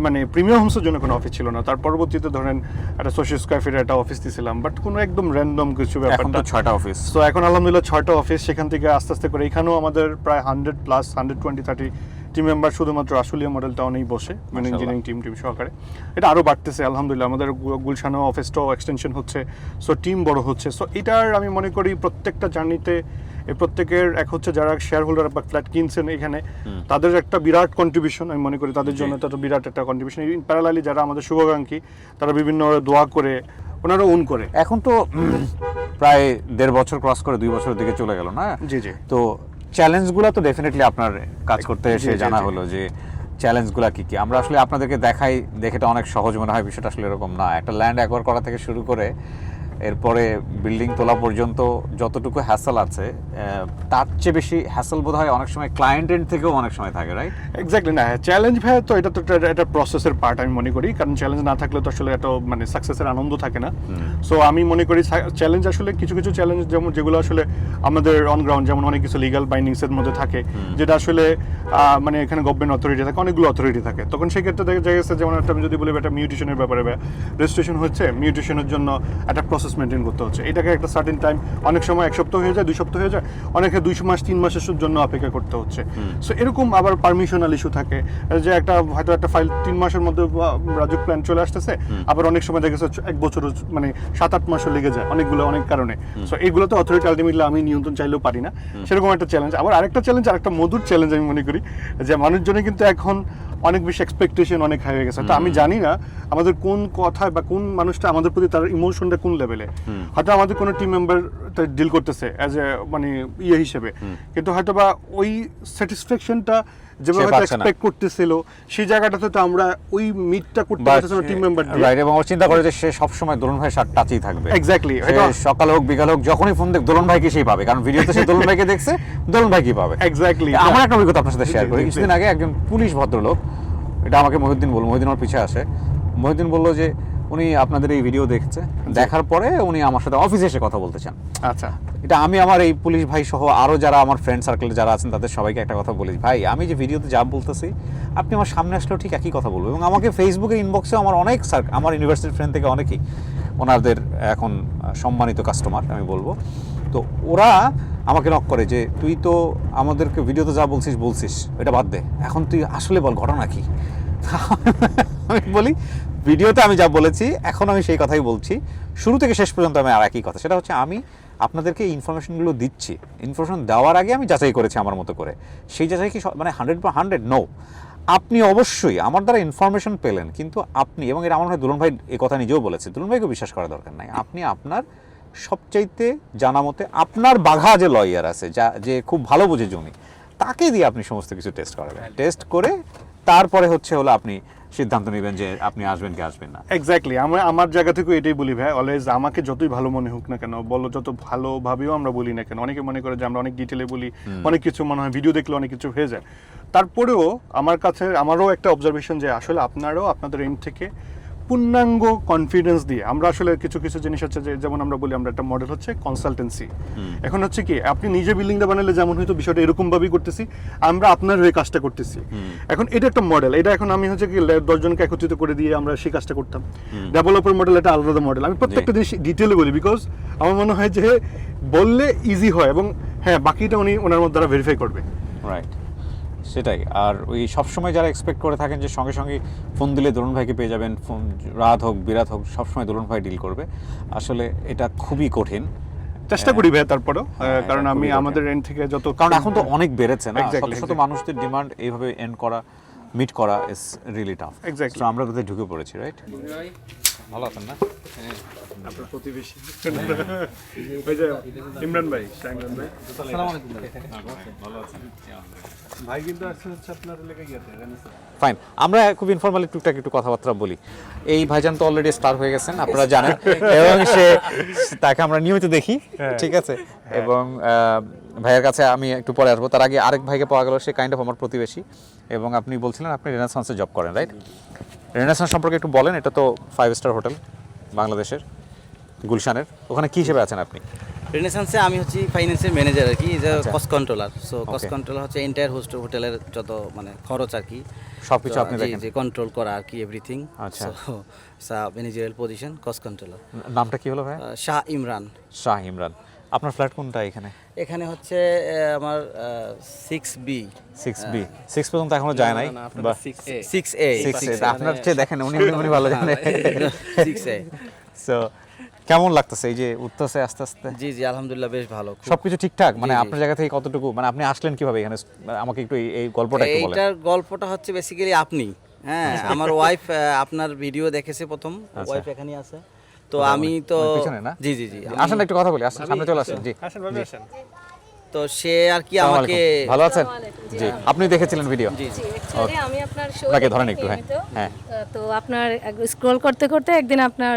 মানে প্রিমিয়াম হোমসের জন্য কোনো অফিস ছিল না। তার পরবর্তীতে ধরেন একটা 100 স্কয়ার ফিটের একটা অফিস দিয়েছিলাম, বাট কোনো একদম র্যান্ডম কিছু
এখন
ব্যাপারটা।
তো 6টা অফিস।
সো এখন আলহামদুলিল্লাহ 6টা অফিস, সেখান থেকে আস্তে আস্তে করে এখানেও আমাদের প্রায় 100+ 120-130 টিম মেম্বার শুধুমাত্র আশুলিয়া মডেল টাউনেই বসে, মানে ইঞ্জিনিয়ারিং টিম সহকারে। এটা আরও বাড়তেছে আলহামদুলিল্লাহ, আমাদের গুলশানও অফিসটাও এক্সটেনশন হচ্ছে, সো টিম বড় হচ্ছে। সো এটার আমি মনে করি প্রত্যেকটা জার্নিতে এই প্রত্যেকের এক হচ্ছে যারা শেয়ার হোল্ডার বা ফ্ল্যাট কিনছেন এখানে, তাদের একটা বিরাট কন্ট্রিবিউশন আমি মনে করি, তাদের জন্য এটা বিরাট একটা কন্ট্রিবিউশন। ইন প্যারালালি যারা আমাদের শুভাকাঙ্ক্ষী তারা বিভিন্ন দোয়া করে ওনারা ওন করে।
এখন তো প্রায় 1.5 বছর ক্রস করে 2 বছরের দিকে চলে গেল না?
জি জি।
তো চ্যালেঞ্জগুলো তো ডেফিনেটলি আপনার কাজ করতে এসে
জি, জি,
জানা
জি।
হলো যে চ্যালেঞ্জগুলো কি কি। আমরা আসলে আপনাদেরকে দেখাই, দেখেটা অনেক সহজ মনে হয়, বিষয়টা আসলে এরকম না। একটা ল্যান্ড অ্যাকোয়ার করা থেকে শুরু করে এরপরে বিল্ডিং তোলা পর্যন্ত যতটুকু হ্যাসেল আছে, তার চেয়ে বেশি হ্যাসেল বোধ হয় অনেক সময় ক্লায়েন্ট এন্ড থেকেও অনেক সময় থাকে, রাইট?
এক্স্যাক্টলি। না, চ্যালেঞ্জ ভাই তো এটা তো একটা প্রসেসের পার্ট আমি মনে করি, কারণ চ্যালেঞ্জ না থাকলে তো আসলে এত মানে সাকসেসের আনন্দ থাকে না। সো আমি মনে করি চ্যালেঞ্জ আসলে কিছু কিছু চ্যালেঞ্জ যেগুলো আসলে আমাদের অন গ্রাউন্ড, যেমন অনেক কিছু লিগাল বাইন্ডিংসের মধ্যে থাকে, যেটা আসলে মানে এখানে গভর্নমেন্ট অথরিটি থাকে, অনেকগুলো অথরিটি থাকে, তখন সেক্ষেত্রে দেখা গেছে যেমন একটা আমি যদি বলি একটা মিউটেশনের ব্যাপারে, রেজিস্ট্রেশন হচ্ছে, মিউটেশনের জন্য একটা প্রসেস মেনটেন করতে হচ্ছে, এটাকে একটা সার্টেন টাইম, অনেক সময় 1 সপ্তাহ হয়ে যায়, 2 সপ্তাহ হয়ে যায়, অনেকে 2 মাস 3 মাসের জন্য অপেক্ষা করতে হচ্ছে। সো এরকম আবার পারমিশনাল ইস্যু থাকে, যে একটা হয়তো একটা ফাইল 3 মাসের মধ্যে রাজুক প্ল্যান চলে আসতেছে, আবার অনেক সময় দেখা গেছে 1 বছর মানে 7-8 মাসও লেগে যায় অনেকগুলো অনেক কারণে। সো এইগুলো তো অথরিটি আলটিমেটলি আমি নিয়ন্ত্রণ চাইলেও পারি না, সেরকম একটা চ্যালেঞ্জ। আবার আরেকটা চ্যালেঞ্জ, আরেকটা মধুর চ্যালেঞ্জ আমি মনে করি, যে মানুষজনে কিন্তু এখন অনেক বেশি এক্সপেকটেশন অনেক হাই হয়ে গেছে। তো আমি জানি না আমাদের কোন কথায় বা কোন মানুষটা আমাদের প্রতি তার ইমোশনটা কোন লেভেলে। হয়তো আমাদের কোনো টিম মেম্বার ডিল করতেছে অ্যাজ এ মানে ইয়ে হিসেবে, কিন্তু হয়তো বা ওই স্যাটিসফ্যাকশনটা যেভাবে এক্সপেক্ট করতেছিল সেই জায়গাটাতে তো আমরা ওই মিটটা করতে পারতেছি না টিম মেম্বার দিয়ে,
রাইট। এবং ও চিন্তা করে যে সে সব সময় দোলন ভাইয়ের সাথে টাচই থাকবে।
এক্স্যাক্টলি।
সকাল হোক বিকাল হোক যখনই ফোন দেখ দোলন ভাইকে সেই পাবে, কারণ ভিডিওতে সে দোলন ভাইকে দেখছে, দোলন ভাই কি পাবে।
এক্স্যাক্টলি।
আমার একটা অভিজ্ঞতা আপনার সাথে শেয়ার করি। কিছুদিন আগে একজন পুলিশ ভদ্রলোক, এটা আমাকে মহিউদ্দিন আমার পিছিয়ে আসে, মহিউদ্দিন বললো যে উনি আপনাদের এই ভিডিও দেখছে, দেখার পরে উনি আমার সাথে অফিসে এসে কথা বলতে চান।
আচ্ছা।
এটা আমি আমার এই পুলিশ ভাই সহ আরও যারা আমার ফ্রেন্ড সার্কেলে যারা আছেন তাদের সবাইকে একটা কথা বলি, ভাই আমি যে ভিডিওতে যা বলতেছি আপনি আমার সামনে আসলেও ঠিক একই কথা বলবো। এবং আমাকে ফেসবুকে ইনবক্সে আমার অনেক আমার ইউনিভার্সিটির ফ্রেন্ড থেকে অনেকেই ওনাদের এখন সম্মানিত কাস্টমার আমি বলবো, তো ওরা আমাকে নক করে যে তুই তো আমাদেরকে ভিডিওতে যা বলছিস এটা বাদ দে, এখন তুই আসলে বল ঘটনা কি। আমি বলি ভিডিওতে আমি যা বলেছি এখন আমি সেই কথাই বলছি, শুরু থেকে শেষ পর্যন্ত আমি আর একই কথা, সেটা হচ্ছে আমি আপনাদেরকে ইনফরমেশনগুলো দিচ্ছি, ইনফরমেশন দেওয়ার আগে আমি যাচাই করেছি আমার মতো করে। সেই যাচাই কি মানে 100% নো। আপনি অবশ্যই আমার দ্বারা ইনফরমেশন পেলেন, কিন্তু আপনি, এবং এটা আমার মনে হয় দুলন ভাই এই কথা নিজেও বলেছে, দুলন ভাইকে বিশ্বাস করার দরকার নাই, আপনি আপনার সবচাইতে জানা মতে আপনার বাঘা যে লয়ার আছে, যে খুব ভালো বুঝে জমি, তাকে দিয়ে আপনি সমস্ত কিছু টেস্ট করাবেন, টেস্ট করে তারপরে হলো আপনি সিদ্ধান্ত নেবেন যে আপনি আসবেন কি আসবেন না।
এক্স্যাক্টলি। আমার জায়গা থেকে এটাই বলি ভাই, অলওয়েজ আমাকে যতই ভালো মনে হোক না কেন, বলো যত ভালোভাবেও আমরা বলি না কেন, অনেকে মনে করে যে আমরা অনেক ডিটেলে বলি, অনেক কিছু মনে হয় ভিডিও দেখলে অনেক কিছু হয়ে যায়, তারপরেও আমার কাছে আমারও একটা অবজারভেশন যে আসলে আপনারাও আপনাদের এন্ড থেকে পূর্ণাঙ্গ কনফিডেন্স দিয়ে আমরা আসলে কিছু কিছু জিনিস হচ্ছে যে যেমন আমরা বলি আমরা একটা মডেল হচ্ছে কনসালটেন্সি। এখন হচ্ছে কি আপনি নিজে বিল্ডিংটা বানালে যেমন হয়তো বিষয়টা এরকম ভাবেই করতেছি, আমরা আপনার হয়ে কাজটা করতেছি। এখন এটা একটা মডেল, এটা এখন আমি হচ্ছে কি 10 জনকে একত্রিত করে দিয়ে আমরা সেই কাজটা করতাম। ডেভেলপার মডেল এটা আলাদা মডেল। আমি প্রত্যেকটা জিনিস ডিটেলে বলি, বিকজ আমার মনে হয় যে বললে ইজি হয়, এবং হ্যাঁ বাকিটা ওনার মধ্যে দ্বারা ভেরিফাই করবে।
রাইট, সেটাই। আর ওই সবসময় যারা এক্সপেক্ট করে থাকেন যে সঙ্গে সঙ্গে ফোন দিলে দোলন ভাইকে পেয়ে যাবেন, ফোন রাত হোক বিরাত হোক সবসময় দোলন ভাই ডিল করবে, আসলে এটা খুবই কঠিন।
চেষ্টা করি ভাই তারপরেও, কারণ আমি আমাদের এন্ড থেকে যত,
কারণ এখন তো অনেক বেড়েছে না,
Exactly,
শত শত মানুষদের ডিমান্ড এইভাবে এন্ড করা, মিট করা is really tough.
Exactly.
So আমরা কোথায় ঢুকে পড়েছি, রাইট? ভালো আছেন না?
আপনার প্রতিবেশী ওই যে ইমরান ভাই, ইমরান ভাই, ভাই কিন্তু আসছে হচ্ছে আপনার লেগে গিয়েছে।
ফাইন, আমরা খুব ইনফর্মালি টুকটাক একটু কথাবার্তা বলি। এই ভাইজান তো অলরেডি স্টার হয়ে গেছেন, আপনারা জানেন, এবং তাকে আমরা নিয়মিত দেখি, ঠিক আছে। এবং ভাইয়ের কাছে আমি একটু পরে আসবো, তার আগে আরেক ভাইকে পাওয়া গেল, সে কাইন্ড অফ আমার প্রতিবেশী। এবং আপনি বলছিলেন আপনি রেনেসান্সে জব করেন, রাইট? রেনেসান্স সম্পর্কে একটু বলেন। এটা তো 5 স্টার হোটেল বাংলাদেশের, গুলশানের। ওখানে কি হিসেবে আছেন আপনি?
রেনেসান্সে আমি হচ্ছি ফাইন্যান্সিয়াল ম্যানেজার আর কি,
আচ্ছা।
Cost controller. So cost
Okay.
Controller হচ্ছে এন্টায়ার হোটেলের যত মানে খরচ আর কি,
সবকিছু আপনি
জি,
দেখেন?
জি, কন্ট্রোল করা আর কি, এভরিথিং।
আচ্ছা।
So managerial position, cost controller.
নামটা কি হলো ভাই?
শাহ ইমরান।
শাহ ইমরান। আপনার ফ্ল্যাট কোনটা এখানে?
এখানে হচ্ছে আমার 6B।
6B। 6 পর্যন্ত এখনো যায় নাই বা
6A।
6A? আপনার চেয়ে দেখেন, উনি ভালো জানেন।
6A।
সো কেমন লাগতেছে এই যে উঠতেছে আস্তে আস্তে?
জি জি, আলহামদুলিল্লাহ বেশ ভালো।
সবকিছু ঠিকঠাক? মানে
জি, জি।
আপনার জায়গা থেকে কতটুকু, মানে আপনি আসলেন কিভাবে এখানে? আমাকে একটু এই গল্পটা একটু বলেন।
এইটার গল্পটা হচ্ছে বেসিক্যালি আপনি, হ্যাঁ, আমার ওয়াইফ আপনার ভিডিও দেখেছে প্রথম, ওয়াইফ এখানে আছে। তো আমি তো
মানে পিছনে না?
জি জি জি,
আসেন একটু কথা বলি, আসেন সামনে চলে আসেন। জি,
আসেন ভাবি, আসেন।
তো সে আর কি
আসসালামু
আমাকে,
আলাইকুম। ভালো আছেন? জি, আপনি দেখেছিলেন ভিডিও?
জি জি,
অ্যাকচুয়ালি আমি আপনার শো
আপনাকে ধরেন একটু, হ্যাঁ, হ্যাঁ।
তো আপনার স্ক্রল করতে করতে একদিন আপনার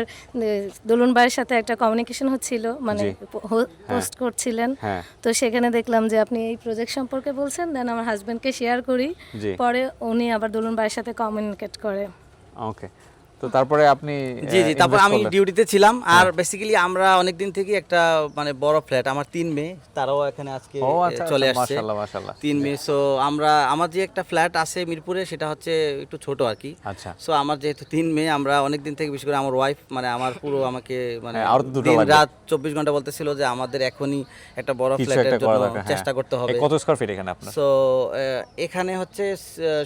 দুলুন ভাইয়ের সাথে একটা কমিউনিকেশন হচ্ছিল, মানে
জি।
পোস্ট করছিলেন।
হ্যাঁ।
তো সেখানে দেখলাম যে আপনি এই প্রজেক্ট সম্পর্কে বলছেন, দেন আমার হাজবেন্ডকে শেয়ার করি,
জি।
পরে উনি আবার দুলুন ভাইয়ের সাথে কমিউনিকেট করে।
ওকে, তো তারপরে আপনি
জি জি, তারপর
invest
আমি
করলেন।
ডিউটিতে ছিলাম। আর বেসিক্যালি আমরা অনেক দিন থেকে একটা মানে বড় ফ্ল্যাট, আমার 3 মেয়ে, তারাও এখানে আজকে
ও আচ্ছা,
চলে
আচ্ছা,
আসছে।
মাশাআল্লাহ, মাশাআল্লাহ।
3 মেয়ে। সো আমার যে একটা ফ্ল্যাট আছে মিরপুরে, সেটা হচ্ছে একটু ছোট আর কি।
আচ্ছা।
সো আমার যেহেতু 3 মেয়ে, আমরা অনেক দিন থেকে, বিশেষ করে আমার ওয়াইফ, মানে আমার পুরো আমাকে মানে
হ্যাঁ, আরো তো দুটো
দিন
লাগবে।
রাত 24 ঘন্টা বলতেছিল যে আমাদের এখনই একটা বড়
কিছু
ফ্ল্যাটের
একটা করা
জন্য
দরকার, হ্যাঁ।
চেষ্টা করতে হবে।
এই কত স্কয়ার ফিট এখানে আপনার?
সো এখানে হচ্ছে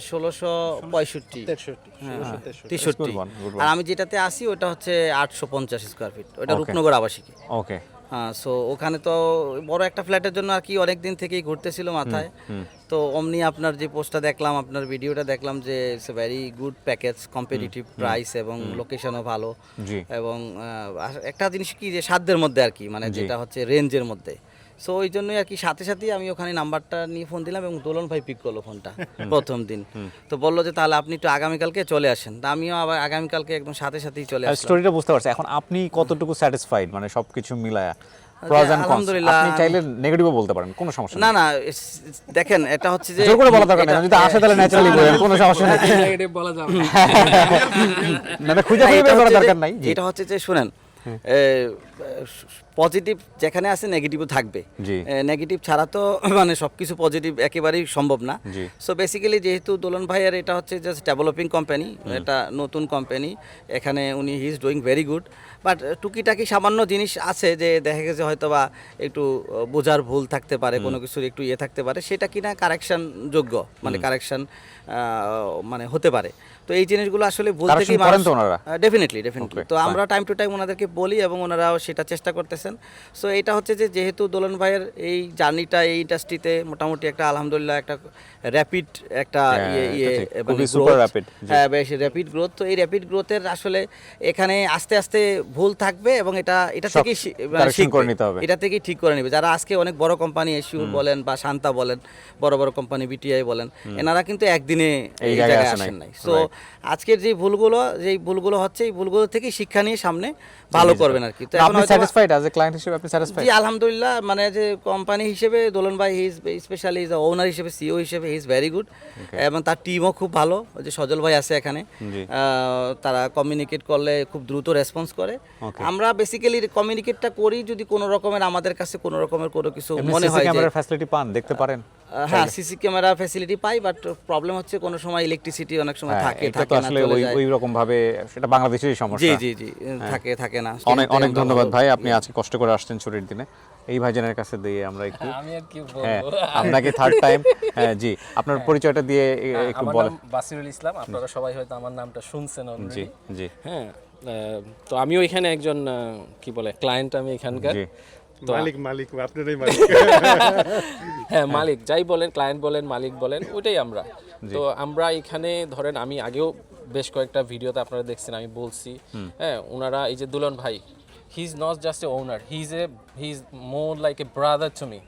1665, 63।
Good one, good one.
আর আমি যেটাতে আসি ওটা হচ্ছে 850 স্কোয়ার ফিট, ওটা
Okay.
রূপনগর আবাসিকে।
ওকে,
হ্যাঁ, সো ওখানে তো বড় একটা ফ্ল্যাটের জন্য আর কি অনেক দিন থেকেই ঘুরতেছিল মাথায়। তো অমনি আপনার যে পোস্টটা দেখলাম, আপনার ভিডিওটা দেখলাম, যে it's a very good package, competitive price এবং লোকেশনও ভালো।
জি।
এবং একটা জিনিস কি, যে সাধ্যের মধ্যে আর কি, মানে
জি।
যেটা হচ্ছে রেঞ্জের মধ্যে। সো ওই জন্যই আর কি, সাথে সাথেই আমি ওখানে নাম্বারটা নিয়ে ফোন দিলাম, এবং দোলন ভাই পিক করলো ফোনটা প্রথম দিন। তো বললো যে তাহলে আপনি একটু আগামীকালকে চলে আসেন। তা আমিও আবার আগামীকালকে একদম সাথে সাথেই চলে আসলাম।
স্টোরিটা বুঝতে পারছি। এখন আপনি কতটুকু স্যাটিসফাইড, মানে সবকিছু মিলায়া প্রস এন্ড কনস?
আলহামদুলিল্লাহ।
আপনি চাইলে নেগেটিভও বলতে পারেন, কোনো সমস্যা নেই।
না না, দেখেন, এটা হচ্ছে যে
জোর করে বলা দরকার নেই, যদি আসে তাহলে ন্যাচারালি বলেন, কোনো সমস্যা নেই। না না, খুঁজে খুঁজে বের করার দরকার নাই। জি,
এটা হচ্ছে যে শুনেন, পজিটিভ যেখানে আছে নেগেটিভও থাকবে।
জি।
নেগেটিভ ছাড়া তো মানে সবকিছু পজিটিভ একেবারেই সম্ভব না।
জি।
সো বেসিক্যালি যেহেতু দোলন ভাইয়ের এটা হচ্ছে জাস্ট ডেভেলপিং কোম্পানি, এটা নতুন কোম্পানি, এখানে উনি he is doing very good. But টুকিটাকি সামান্য জিনিস আছে যে দেখা গেছে হয়তো বা একটু বোঝার ভুল থাকতে পারে, কোনো কিছুর একটু ইয়ে থাকতে পারে, সেটা কিনা কারেকশন যোগ্য, মানে কারেকশন মানে হতে পারে। তো এই জিনিসগুলো আসলে ভুল
Correction
থেকেই
করেন তো ওনারা?
ডেফিনেটলি।
Okay,
তো আমরা টাইম টু টাইম ওনাদেরকে বলি, এবং ওনারাও সেটা চেষ্টা করতেছেন। সো এটা হচ্ছে যে যেহেতু দোলন ভাইয়ের এই জার্নিটা এই ইন্ডাস্ট্রিতে মোটামুটি একটা আলহামদুলিল্লাহ একটা র্যাপিড একটা
হ্যাঁ,
ইয়ে
এটা ঠিক।
মানে
খুবই
growth,
super rapid, জি।
হ্যাঁ, বেশ র্যাপিড গ্রোথ। তো এই র্যাপিড গ্রোথের আসলে এখানে আস্তে আস্তে ভুল থাকবে, এবং এটা
সব
থেকেই
correction করে নিতে হবে।
এটা থেকেই ঠিক করে নেবে। যারা আজকে অনেক বড় কোম্পানি, এশিউর বলেন বা শান্তা বলেন, বড় বড় কোম্পানি বিটিআই বলেন, এনারা কিন্তু একদিনে এই জায়গায় আসেন নাই। সো আজকের যে ভুলগুলো হচ্ছে, এই ভুলগুলো থেকেই শিক্ষা নিয়ে সামনে ভালো করবেন আর কি। তো এখন
আপনি
হয়তো
স্যাটিসফাইড অ্যাজ এ ক্লায়েন্ট হিসেবে? আপনি স্যাটিসফাইড?
জি আলহামদুলিল্লাহ, মানে যে কোম্পানি হিসেবে দোলন ভাই হি ইজ স্পেশালি ইজ ওনার হিসেবে, সিও হিসেবে হি ইজ ভেরি গুড। এবং তার টিমও খুব ভালো, ওই যে সজল ভাই আছে এখানে,
জি।
তারা কমিউনিকেট করলে খুব দ্রুত রেসপন্স করে।
Okay.
আমরা বেসিক্যালি কমিউনিকেটটা করি যদি কোনো রকমের আমাদের কাছে কোনো রকমের কোনো কিছু
এমনি
মনে
সিসি
হয় যে
ক্যামেরার ফ্যাসিলিটি পান, দেখতে পারেন?
হ্যাঁ, CC camera facility pi, but problem হচ্ছে কোনো সময় ইলেকট্রিসিটি অনেক সময়
হ্যাঁ,
থাকে
এটা তো
থাকে না,
আসলে
চলে
ওই
যায়।
ওই রকম ভাবে সেটা বাংলাদেশেরই
জি
সমস্যা।
জি জি, থাকে না।
অনেক
সেক্ষেত্রে
অনেক
আমরা
ধন্যবাদ
ভালো-
ভাই, আপনি আজকে কষ্ট করে আসছেন ছুটির দিনে। এই ভাইজানের কাছে দিয়ে আমরা একটু,
আমি আর কি
হ্যাঁ,
বলবো,
আপনাকে থার্ড টাইম। হ্যাঁ জি, আপনার পরিচয়টা দিয়ে একটু
আমার
বলেন।
নাম বাসিরুল ইসলাম, আপনারা সবাই হয়তো আমার নামটা শুনছেন
জি
অলরেডি।
জি
হ্যাঁ, তো আমিও এখানে একজন কি বলে ক্লায়েন্ট, আমি এখানকার।
জি।
তো
মালিক আপনারাই মালিক।
হ্যাঁ মালিক যাই বলেন, ক্লায়েন্ট বলেন, মালিক বলেন, ওইটাই আমরা। তো আমরা এখানে ধরেন আমি আগেও বেশ কয়েকটা ভিডিওতে আপনারা দেখছেন আমি বলছি, হ্যাঁ ওনারা এই যে দুলন ভাই, he is not just a owner, he is more like a brother to me,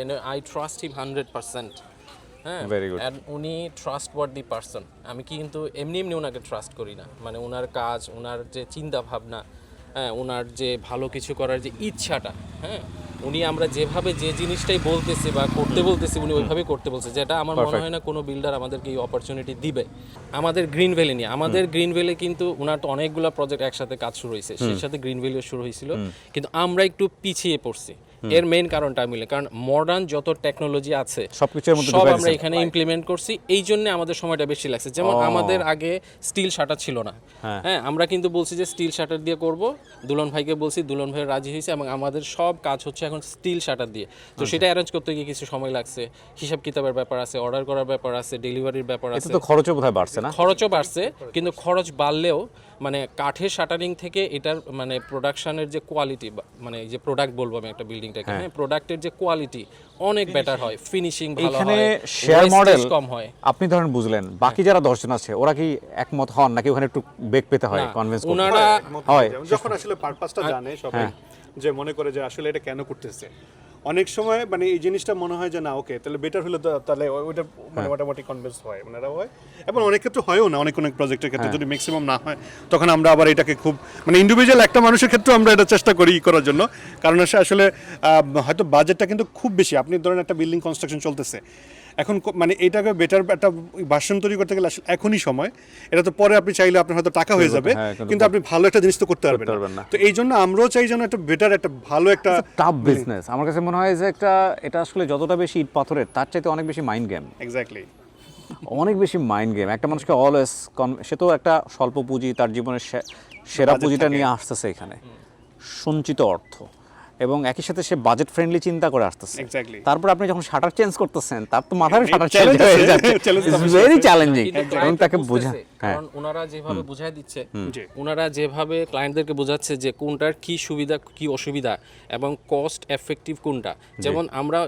and I trust him 100%। হ্যাঁ
Very good.
and উনি ট্রাস্টওয়ার্দি পারসন। আমি কিন্তু এমনি এমনি ওনাকে ট্রাস্ট করি না, মানে ওনার কাজ, ওনার যে চিন্তা ভাবনা, হ্যাঁ ওনার যে ভালো কিছু করার যে ইচ্ছাটা, হ্যাঁ উনি আমরা যেভাবে যে জিনিসটাই বলতেছি বা করতে বলতেছি উনি ওইভাবেই করতে বলছে, যেটা আমার মনে হয় না কোনো বিল্ডার আমাদেরকে এই অপরচুনিটি দিবে। আমাদের গ্রিন ভ্যালি নিয়ে, আমাদের গ্রিন ভ্যালি কিন্তু ওনার তো অনেকগুলো প্রজেক্ট একসাথে কাজ শুরু হয়েছে, সেই সাথে গ্রিন ভ্যালিও শুরু হয়েছিল, কিন্তু আমরা একটু পিছিয়ে পড়ছি। এর মেইন কারণটা মিলে, কারণ মডার্ন যত টেকনোলজি আছে
সবকিছুর মধ্যে
সব
ঢুকাই
আমরা
দিছেন।
এখানে ইমপ্লিমেন্ট করছি, এই জন্য আমাদের সময়টা বেশি লাগছে। যেমন আমাদের আগে স্টিল শাটার ছিল না, হ্যাঁ আমরা কিন্তু বলছি যে স্টিল শাটার দিয়ে করব, দুলন ভাইকে বলছি, দুলন ভাই রাজি হয়েছে, এবং আমাদের সব কাজ হচ্ছে এখন স্টিল শাটার দিয়ে। তো সেটা অ্যারেঞ্জ করতে গিয়ে কিছু সময় লাগছে, হিসাব কিতাবের ব্যাপার আছে, অর্ডার করার ব্যাপার আছে, ডেলিভারির ব্যাপার
এতে
আছে,
তো খরচও বোধহয় বাড়ছে না?
খরচও বাড়ছে, কিন্তু খরচ বাড়লেও মানে কাঠের শাটারিং থেকে এটার মানে প্রোডাকশনের যে কোয়ালিটি, মানে যে প্রোডাক্ট বলবো আমি একটা বিল্ডিংটাকে, হ্যাঁ প্রোডাক্টের যে কোয়ালিটি অনেক বেটার হয়, ফিনিশিং ভালো
এখানে
হয়,
শেয়ার মডেল
wastage কম হয়।
আপনি ধরেন বুঝলেন, বাকি যারা 10 জন আছে ওরা কি একমত হন, নাকি ওখানে একটু বেগ পেতে হয়,
না,
কনভিন্স করতে
ওনারা
হয়?
যখন আসলে পারপাসটা জানে সবাই, যে মনে করে যে আসলে এটা কেন করতেছে, অনেক সময় মানে এই জিনিসটা মনে হয় যে না ওকে তাহলে বেটার হলো, তাহলে ওইটা মানে মোটামুটি কনভিন্স হয়, ওনারা হয়। এবং অনেক ক্ষেত্রে হয়ও না, অনেক প্রজেক্টের ক্ষেত্রে যদি ম্যাক্সিমাম না হয়, তখন আমরা আবার এটাকে খুব মানে ইন্ডিভিজুয়াল একটা মানুষের ক্ষেত্রে আমরা এটা চেষ্টা করি করার জন্য, কারণ আসলে হয়তো বাজেটটা কিন্তু খুব বেশি। আপনি ধরেন একটা বিল্ডিং কনস্ট্রাকশন চলতেছে এখন, মানে এটাকে বেটার একটা ভার্সন তৈরি করতে গেলে আসলে এখনই সময়, এটা তো পরে আপনি চাইলে আপনার হয়তো টাকা হয়ে যাবে, কিন্তু আপনি ভালো একটা জিনিস তো করতে পারবেন না। তো এই জন্য আমরাও চাই যেন একটা বেটার, একটা ভালো একটা
টাফ বিজনেস। আমার কাছে মনে হয় যে এটা আসলে যতটা বেশি ইট পাথরের, তার চাইতে অনেক বেশি মাইন্ড গেম,
এক্স্যাক্টলি
অনেক বেশি মাইন্ড গেম। একটা মানুষকে অলওয়েজ, সে তো একটা স্বল্প পুঁজি, তার জীবনের সেরা পুঁজিটা নিয়ে আসতেছে এখানে, সঞ্চিত অর্থ, এবং একই সাথে সে বাজেট ফ্রেন্ডলি চিন্তা করে আসতেছে। তারপর আপনি যখন শাটার চেঞ্জ করতেছেন, তার তো মাথায় শাটার চেঞ্জ হয়ে যাচ্ছে, ভেরি চ্যালেঞ্জিং, এবং তাকে বোঝা,
কারণ ওনারা যেভাবে বুঝাই দিচ্ছে, ওনারা যেভাবে ক্লায়েন্টদেরকে বোঝাচ্ছে যে কোনটার কি সুবিধা কি অসুবিধা এবং কস্ট এফেক্টিভ কোনটা। যেমন আমরা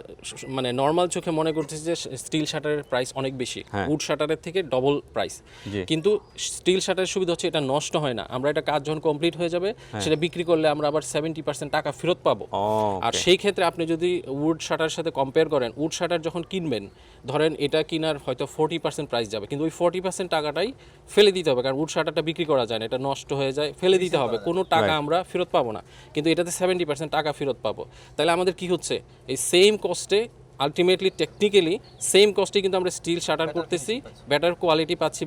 মানে নর্মাল চোখে মনে করতেছি যে স্টিল শাটারের প্রাইস অনেক বেশি, উড শাটারের থেকে ডবল প্রাইস, কিন্তু স্টিল শাটারের সুবিধা হচ্ছে এটা নষ্ট হয় না। আমরা এটা কাজ যখন কমপ্লিট হয়ে যাবে, সেটা বিক্রি করলে আমরা আবার 70% টাকা ফেরত পাবো। আর সেই ক্ষেত্রে আপনি যদি উড শাটার সাথে কম্পেয়ার করেন, উড শাটার যখন কিনবেন, ধরেন এটা কিনার হয়তো 40% প্রাইস যাবে, কিন্তু ওই 40% টাকাটাই ফেলে দিতে হবে, কারণ উড শাটারটা বিক্রি করা যায় না, এটা নষ্ট হয়ে যায়, ফেলে দিতে হবে, কোনো টাকা আমরা ফেরত পাবো না। কিন্তু এটাতে 70% টাকা ফেরত পাবো। তাহলে আমাদের কি হচ্ছে, এই সেম কস্টে আলটিমেটলি টেকনিক্যালি সেম কস্টে কিন্তু আমরা স্টিল শাটার করতেছি, বেটার কোয়ালিটি পাচ্ছি,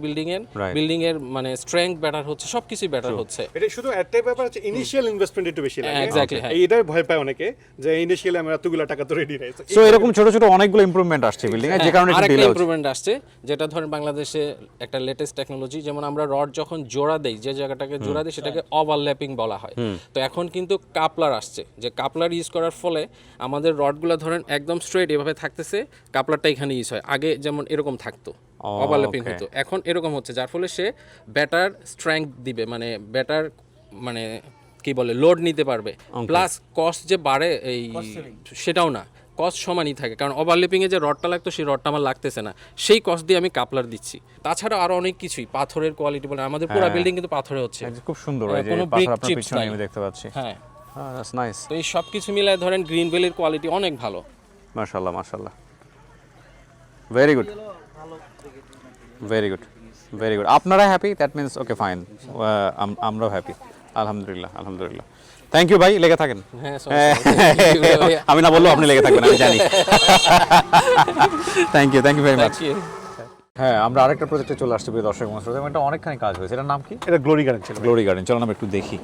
বিল্ডিং এর মানে স্ট্রেংথ বেটার হচ্ছে, সবকিছুই বেটার হচ্ছে।
এটা শুধু একটাই ব্যাপার আছে, ইনিশিয়াল ইনভেস্টমেন্ট একটু বেশি লাগে।
এক্স্যাক্টলি,
এইটাই ভয় পায় অনেকে, যে ইনিশিয়ালি আমরা এতগুলো টাকা তো রেডি নাই।
সো এরকম ছোট ছোট অনেকগুলো ইমপ্রুভমেন্ট আসছে বিল্ডিং এ, যে কারণে এটা
আরেকটা
ডিলে হচ্ছে।
ইমপ্রুভমেন্ট আসছে, যেটা ধরেন বাংলাদেশে একটা লেটেস্ট টেকনোলজি, যেমন আমরা রড যখন জোড়া দেই, যে জায়গাটাকে জোড়া দেই সেটাকে ওভারল্যাপিং বলা হয়। তো এখন কিন্তু কাপলার আসছে, যে কাপলার ইউজ করার ফলে আমাদের রডগুলো ধরেন একদম স্ট্রেট এভাবে থাকতেছে, কাপলারটা এখানে ইউজ হয়। আগে যেমন এরকম থাকতো, ওভারল্যাপিং হতো, এখন এরকম হচ্ছে, যার ফলে সে বেটার স্ট্রেংথ দিবে, মানে বেটার মানে কি বলে লোড নিতে পারবে। প্লাস কস্ট যে বাড়ে এই সেটাও না, কস্ট সমানই থাকে, কারণ ওভারল্যাপিংয়ে যে রডটা লাগতো সেই রডটা আমার লাগতেছে না, সেই কস্ট দিয়ে আমি কাপলার দিচ্ছি। তাছাড়া আরো অনেক কিছুই, পাথরের কোয়ালিটি বলে, আমাদের পুরো বিল্ডিং কিন্তু পাথরে হচ্ছে,
খুব সুন্দর,
কোনো
পাথর
brick
আপনার
chips
পিছনে
নাই।
আমি দেখতে পাচ্ছি।
হ্যাঁ,
দ্যাটস নাইস।
তো এই সব কিছু মিলায় ধরেন গ্রিন ভ্যালির কোয়ালিটি অনেক ভালো।
মাশাআল্লাহ, মাশাআল্লাহ, very good, very good, very good. আপনারা happy, that means okay fine, আমরাও হ্যাপি, আলহামদুলিল্লাহ, আলহামদুলিল্লাহ। থ্যাংক ইউ ভাই, লেগে থাকেন। আমি না বললেও আপনি লেগে থাকবেন, আমি জানি। Thank you very much. হ্যাঁ, আমরা আরেকটা প্রজেক্টে চলে আসছি প্রিয় দর্শক বন্ধুরা, এটা অনেকখানি কাজ হয়েছে। এটার নাম কি?
এটা গ্লোরি গার্ডেন ছিল।
গ্লোরি গার্ডেন, চলো আমরা একটু দেখি।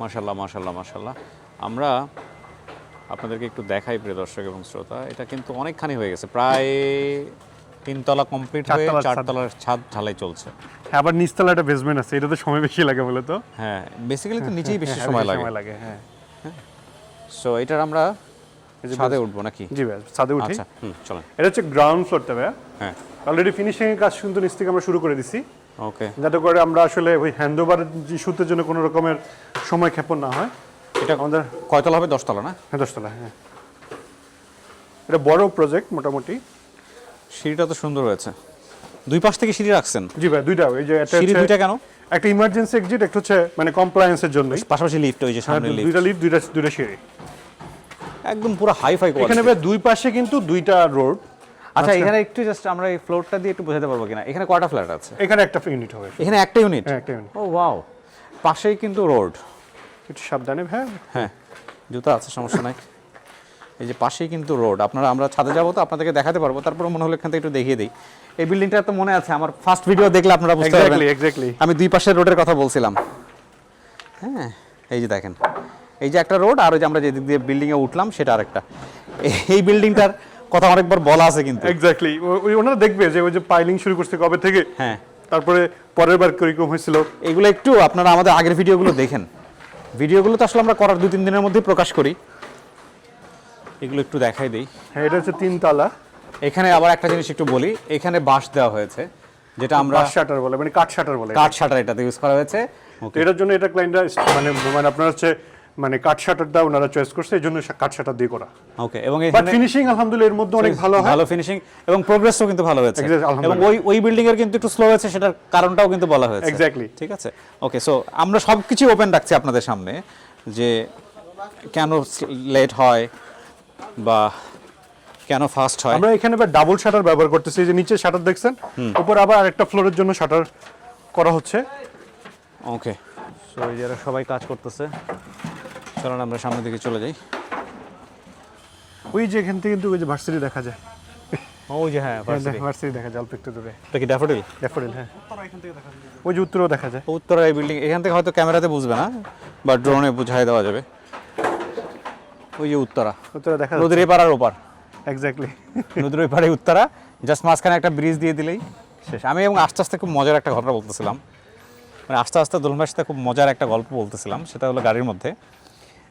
মাশাআল্লাহ, মাশাআল্লাহ, মাশাআল্লাহ। আমরা আপনাদেরকে একটু দেখাই প্রিয় দর্শক এবং শ্রোতা, এটা কিন্তু অনেকখানি হয়ে গেছে, প্রায় 3 তলা কমপ্লিট হয়ে 4 তলার ছাদ ঢালাই চলছে।
হ্যাঁ, আবার নিচতলা একটা বেসমেন্ট আছে, এটা তো সময় বেশি লাগে বলে তো।
হ্যাঁ, বেসিক্যালি তো নিচেই বেশি সময় লাগে।
হ্যাঁ,
সো এটার আমরা ছাদে উঠবো নাকি?
জি ভাই, ছাদে উঠি।
আচ্ছা, চলেন।
এটা হচ্ছে গ্রাউন্ড ফ্লোরটা ভাই।
হ্যাঁ,
অলরেডি ফিনিশিং এর কাজ কিন্তু নিচ থেকে আমরা শুরু করে দিছি,
ওকে,
যাতে করে আমরা আসলে ওই হ্যান্ডওভার ইস্যুতে জন্য কোনো রকমের সময় ক্ষেপণ না হয়।
এটা
আমাদের
কয়তলা হবে? 10 তলা না?
হ্যাঁ 10 তলা, হ্যাঁ। এটা বড় প্রজেক্ট মোটামুটি।
সিঁড়িটা তো সুন্দর হয়েছে। দুই পাশ থেকে সিঁড়ি রাখছেন?
জি ভাই, দুইটা। এই যে একটা
সিঁড়ি দুইটা কেন?
একটা ইমার্জেন্সি এক্সিট, একটা হচ্ছে মানে কমপ্লায়েন্সের জন্য।
পাশাপাশি লিফট, ওই যে সামনে লিফট।
দুইটা লিফট, দুইটা সিঁড়ি।
একদম পুরো হাই ফাই কোয়ালিটি।
এখানে ভাই দুই পাশে কিন্তু দুইটা রোড।
আচ্ছা, এখানে একটু জাস্ট আমরা এই ফ্লোরটা দিয়ে একটু বোঝাতে পারবো কিনা? এখানে কয়টা ফ্ল্যাট আছে?
এখানে একটা ইউনিট হবে।
এখানে একটা ইউনিট?
হ্যাঁ, একটা ইউনিট।
ও ওয়াও, পাশেই কিন্তু রোড।
একটু সাবধানে ভাই।
হ্যাঁ, জুতা আছে, সমস্যা নাই। এই যে পাশেই কিন্তু রোড। আমরা ছাদে যাবো তো আপনাদেরকে দেখাতে পারবো, তারপর মনে হলো এখান থেকে একটু দেখিয়ে দিই। এই বিল্ডিংটা তো মনে আছে, আমার ফার্স্ট ভিডিও দেখলে আপনারা বুঝতে পারবেন
এক্স্যাক্টলি
আমি দুই পাশের রোডের কথা বলছিলাম। হ্যাঁ, এই যে দেখেন, এই যে একটা রোড, আর ওই যে আমরা যে দিক দিয়ে বিল্ডিংয়ে উঠলাম সেটা আরেকটা। এই বিল্ডিংটার কথা অনেকবার বলা আছে কিন্তু।
এক্স্যাক্টলি, ওই ওনারা দেখবে যে ওই যে পাইলিং শুরু করছে কবে থেকে,
হ্যাঁ,
তারপরে পরের বার কিরকম হয়েছিল।
এগুলো একটু আপনারা আমাদের আগের ভিডিওগুলো দেখেন। ভিডিওগুলো তো আসলে আমরা করার 2-3 দিনের মধ্যেই প্রকাশ করি। এগুলো একটু দেখাই দিই।
হ্যাঁ, এটা হচ্ছে 3 তলা।
এখানে আবার একটা জিনিস একটু বলি, এখানে বাঁশ দেওয়া হয়েছে, যেটা আমরা
বাঁশ শাটার বলে, মানে কাঠ শাটার বলে।
কাঠ শাটার এটাতে ইউজ করা হয়েছে।
তো এটার জন্য এটা ক্লায়েন্টরা মানে আপনার হচ্ছে মানে কাঠ শাটারটা ওনারা চয়েস করছে, এই জন্য কাঠ শাটার দিয়ে করা।
ওকে, এবং
বাট
এখানে
ফিনিশিং আলহামদুলিল্লাহ এর মধ্যে অনেক ভালো হয়।
ভালো ফিনিশিং এবং প্রোগ্রেসও কিন্তু ভালো হয়েছে।
Exactly,
এবং
আলহামদুলিল্লাহ।
ওই বিল্ডিং এর কিন্তু একটু স্লো হয়েছে, সেটার কারণটাও কিন্তু বলা হয়েছে।
এক্স্যাক্টলি।
ঠিক আছে, ওকে। সো আমরা সবকিছু ওপেন রাখছি আপনাদের সামনে, যে কেন লেট হয় বা কেন ফাস্ট হয়।
আমরা এখানে ডাবল শাটার ব্যবহার করতেছি, এই যে নিচে শাটার দেখছেন, উপর আবার আরেকটা ফ্লোরের জন্য শাটার করা হচ্ছে।
ওকে, সো এই যারা সবাই কাজ করতেছে, চলুন আমরা সামনের দিকে চলে যাই।
ওই যে এখান থেকে কিন্তু ওই যে ভার্সিটি দেখা যায়।
ওই যে হ্যাঁ,
ভার্সিটি দেখা যায় অল্প একটু দূরে।
এটা কি ড্যাফোডিল?
ড্যাফোডিল, হ্যাঁ। ওই যে উত্তরও দেখা যায়।
উত্তরা এই বিল্ডিং, এখান থেকে হয়তো ক্যামেরাতে বুঝবে না, বা ড্রোনে বুঝাই দেওয়া যাবে। ওই যে উত্তরা
দেখা
নদীর এপার আর ওপার।
এক্স্যাক্টলি,
নদীর ওই পারে উত্তরা, জাস্ট মাঝখানে একটা ব্রিজ দিয়ে দিলেই শেষ। আমি এবং আস্তে আস্তে খুব মজার একটা ঘটনা বলতেছিলাম, মানে আস্তে আস্তে দোলন ভাইয়ের সাথে খুব মজার একটা গল্প বলতেছিলাম, সেটা হলো গাড়ির মধ্যে,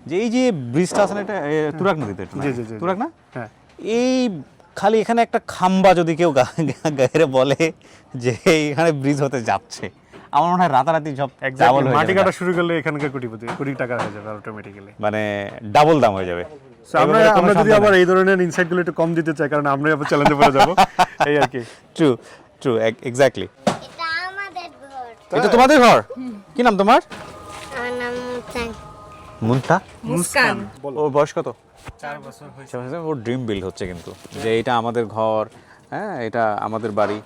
যে এই যে ব্রিজটা আছে না, এটা তুরাগ নদীতে, তুরাগ না?
হ্যাঁ।
এই খালি এখানে একটা খাম্বা যদি কেউ গায়ে বলে যে এখানে ব্রিজ হতে যাচ্ছে, আমার মনে হয় রাতারাতি সব ডাবল হয়ে
মাটি
যাবে,
কাটা শুরু করলে এখানকার কোটি টাকা হয়ে যাবে অটোমেটিক্যালি,
মানে ডাবল দাম হয়ে যাবে।
আমরা যদি আবার এই ধরনের ইনসাইটগুলো একটু কম দিতে চাই, কারণ আমরা আবার চ্যালেঞ্জে পড়ে যাব, এই আর কি।
True, exactly.
এটা আমাদের ঘর।
এটা তোমাদের ঘর? কি নাম তোমার?
আমার নাম মুস্কান।
মুস্কান। ওর বয়স কত? 4 বছর হয়েছে। ওর ড্রিম বিল্ড হচ্ছে কিন্তু, যে এটা আমাদের ঘর, হ্যাঁ এটা আমাদের বাড়ি।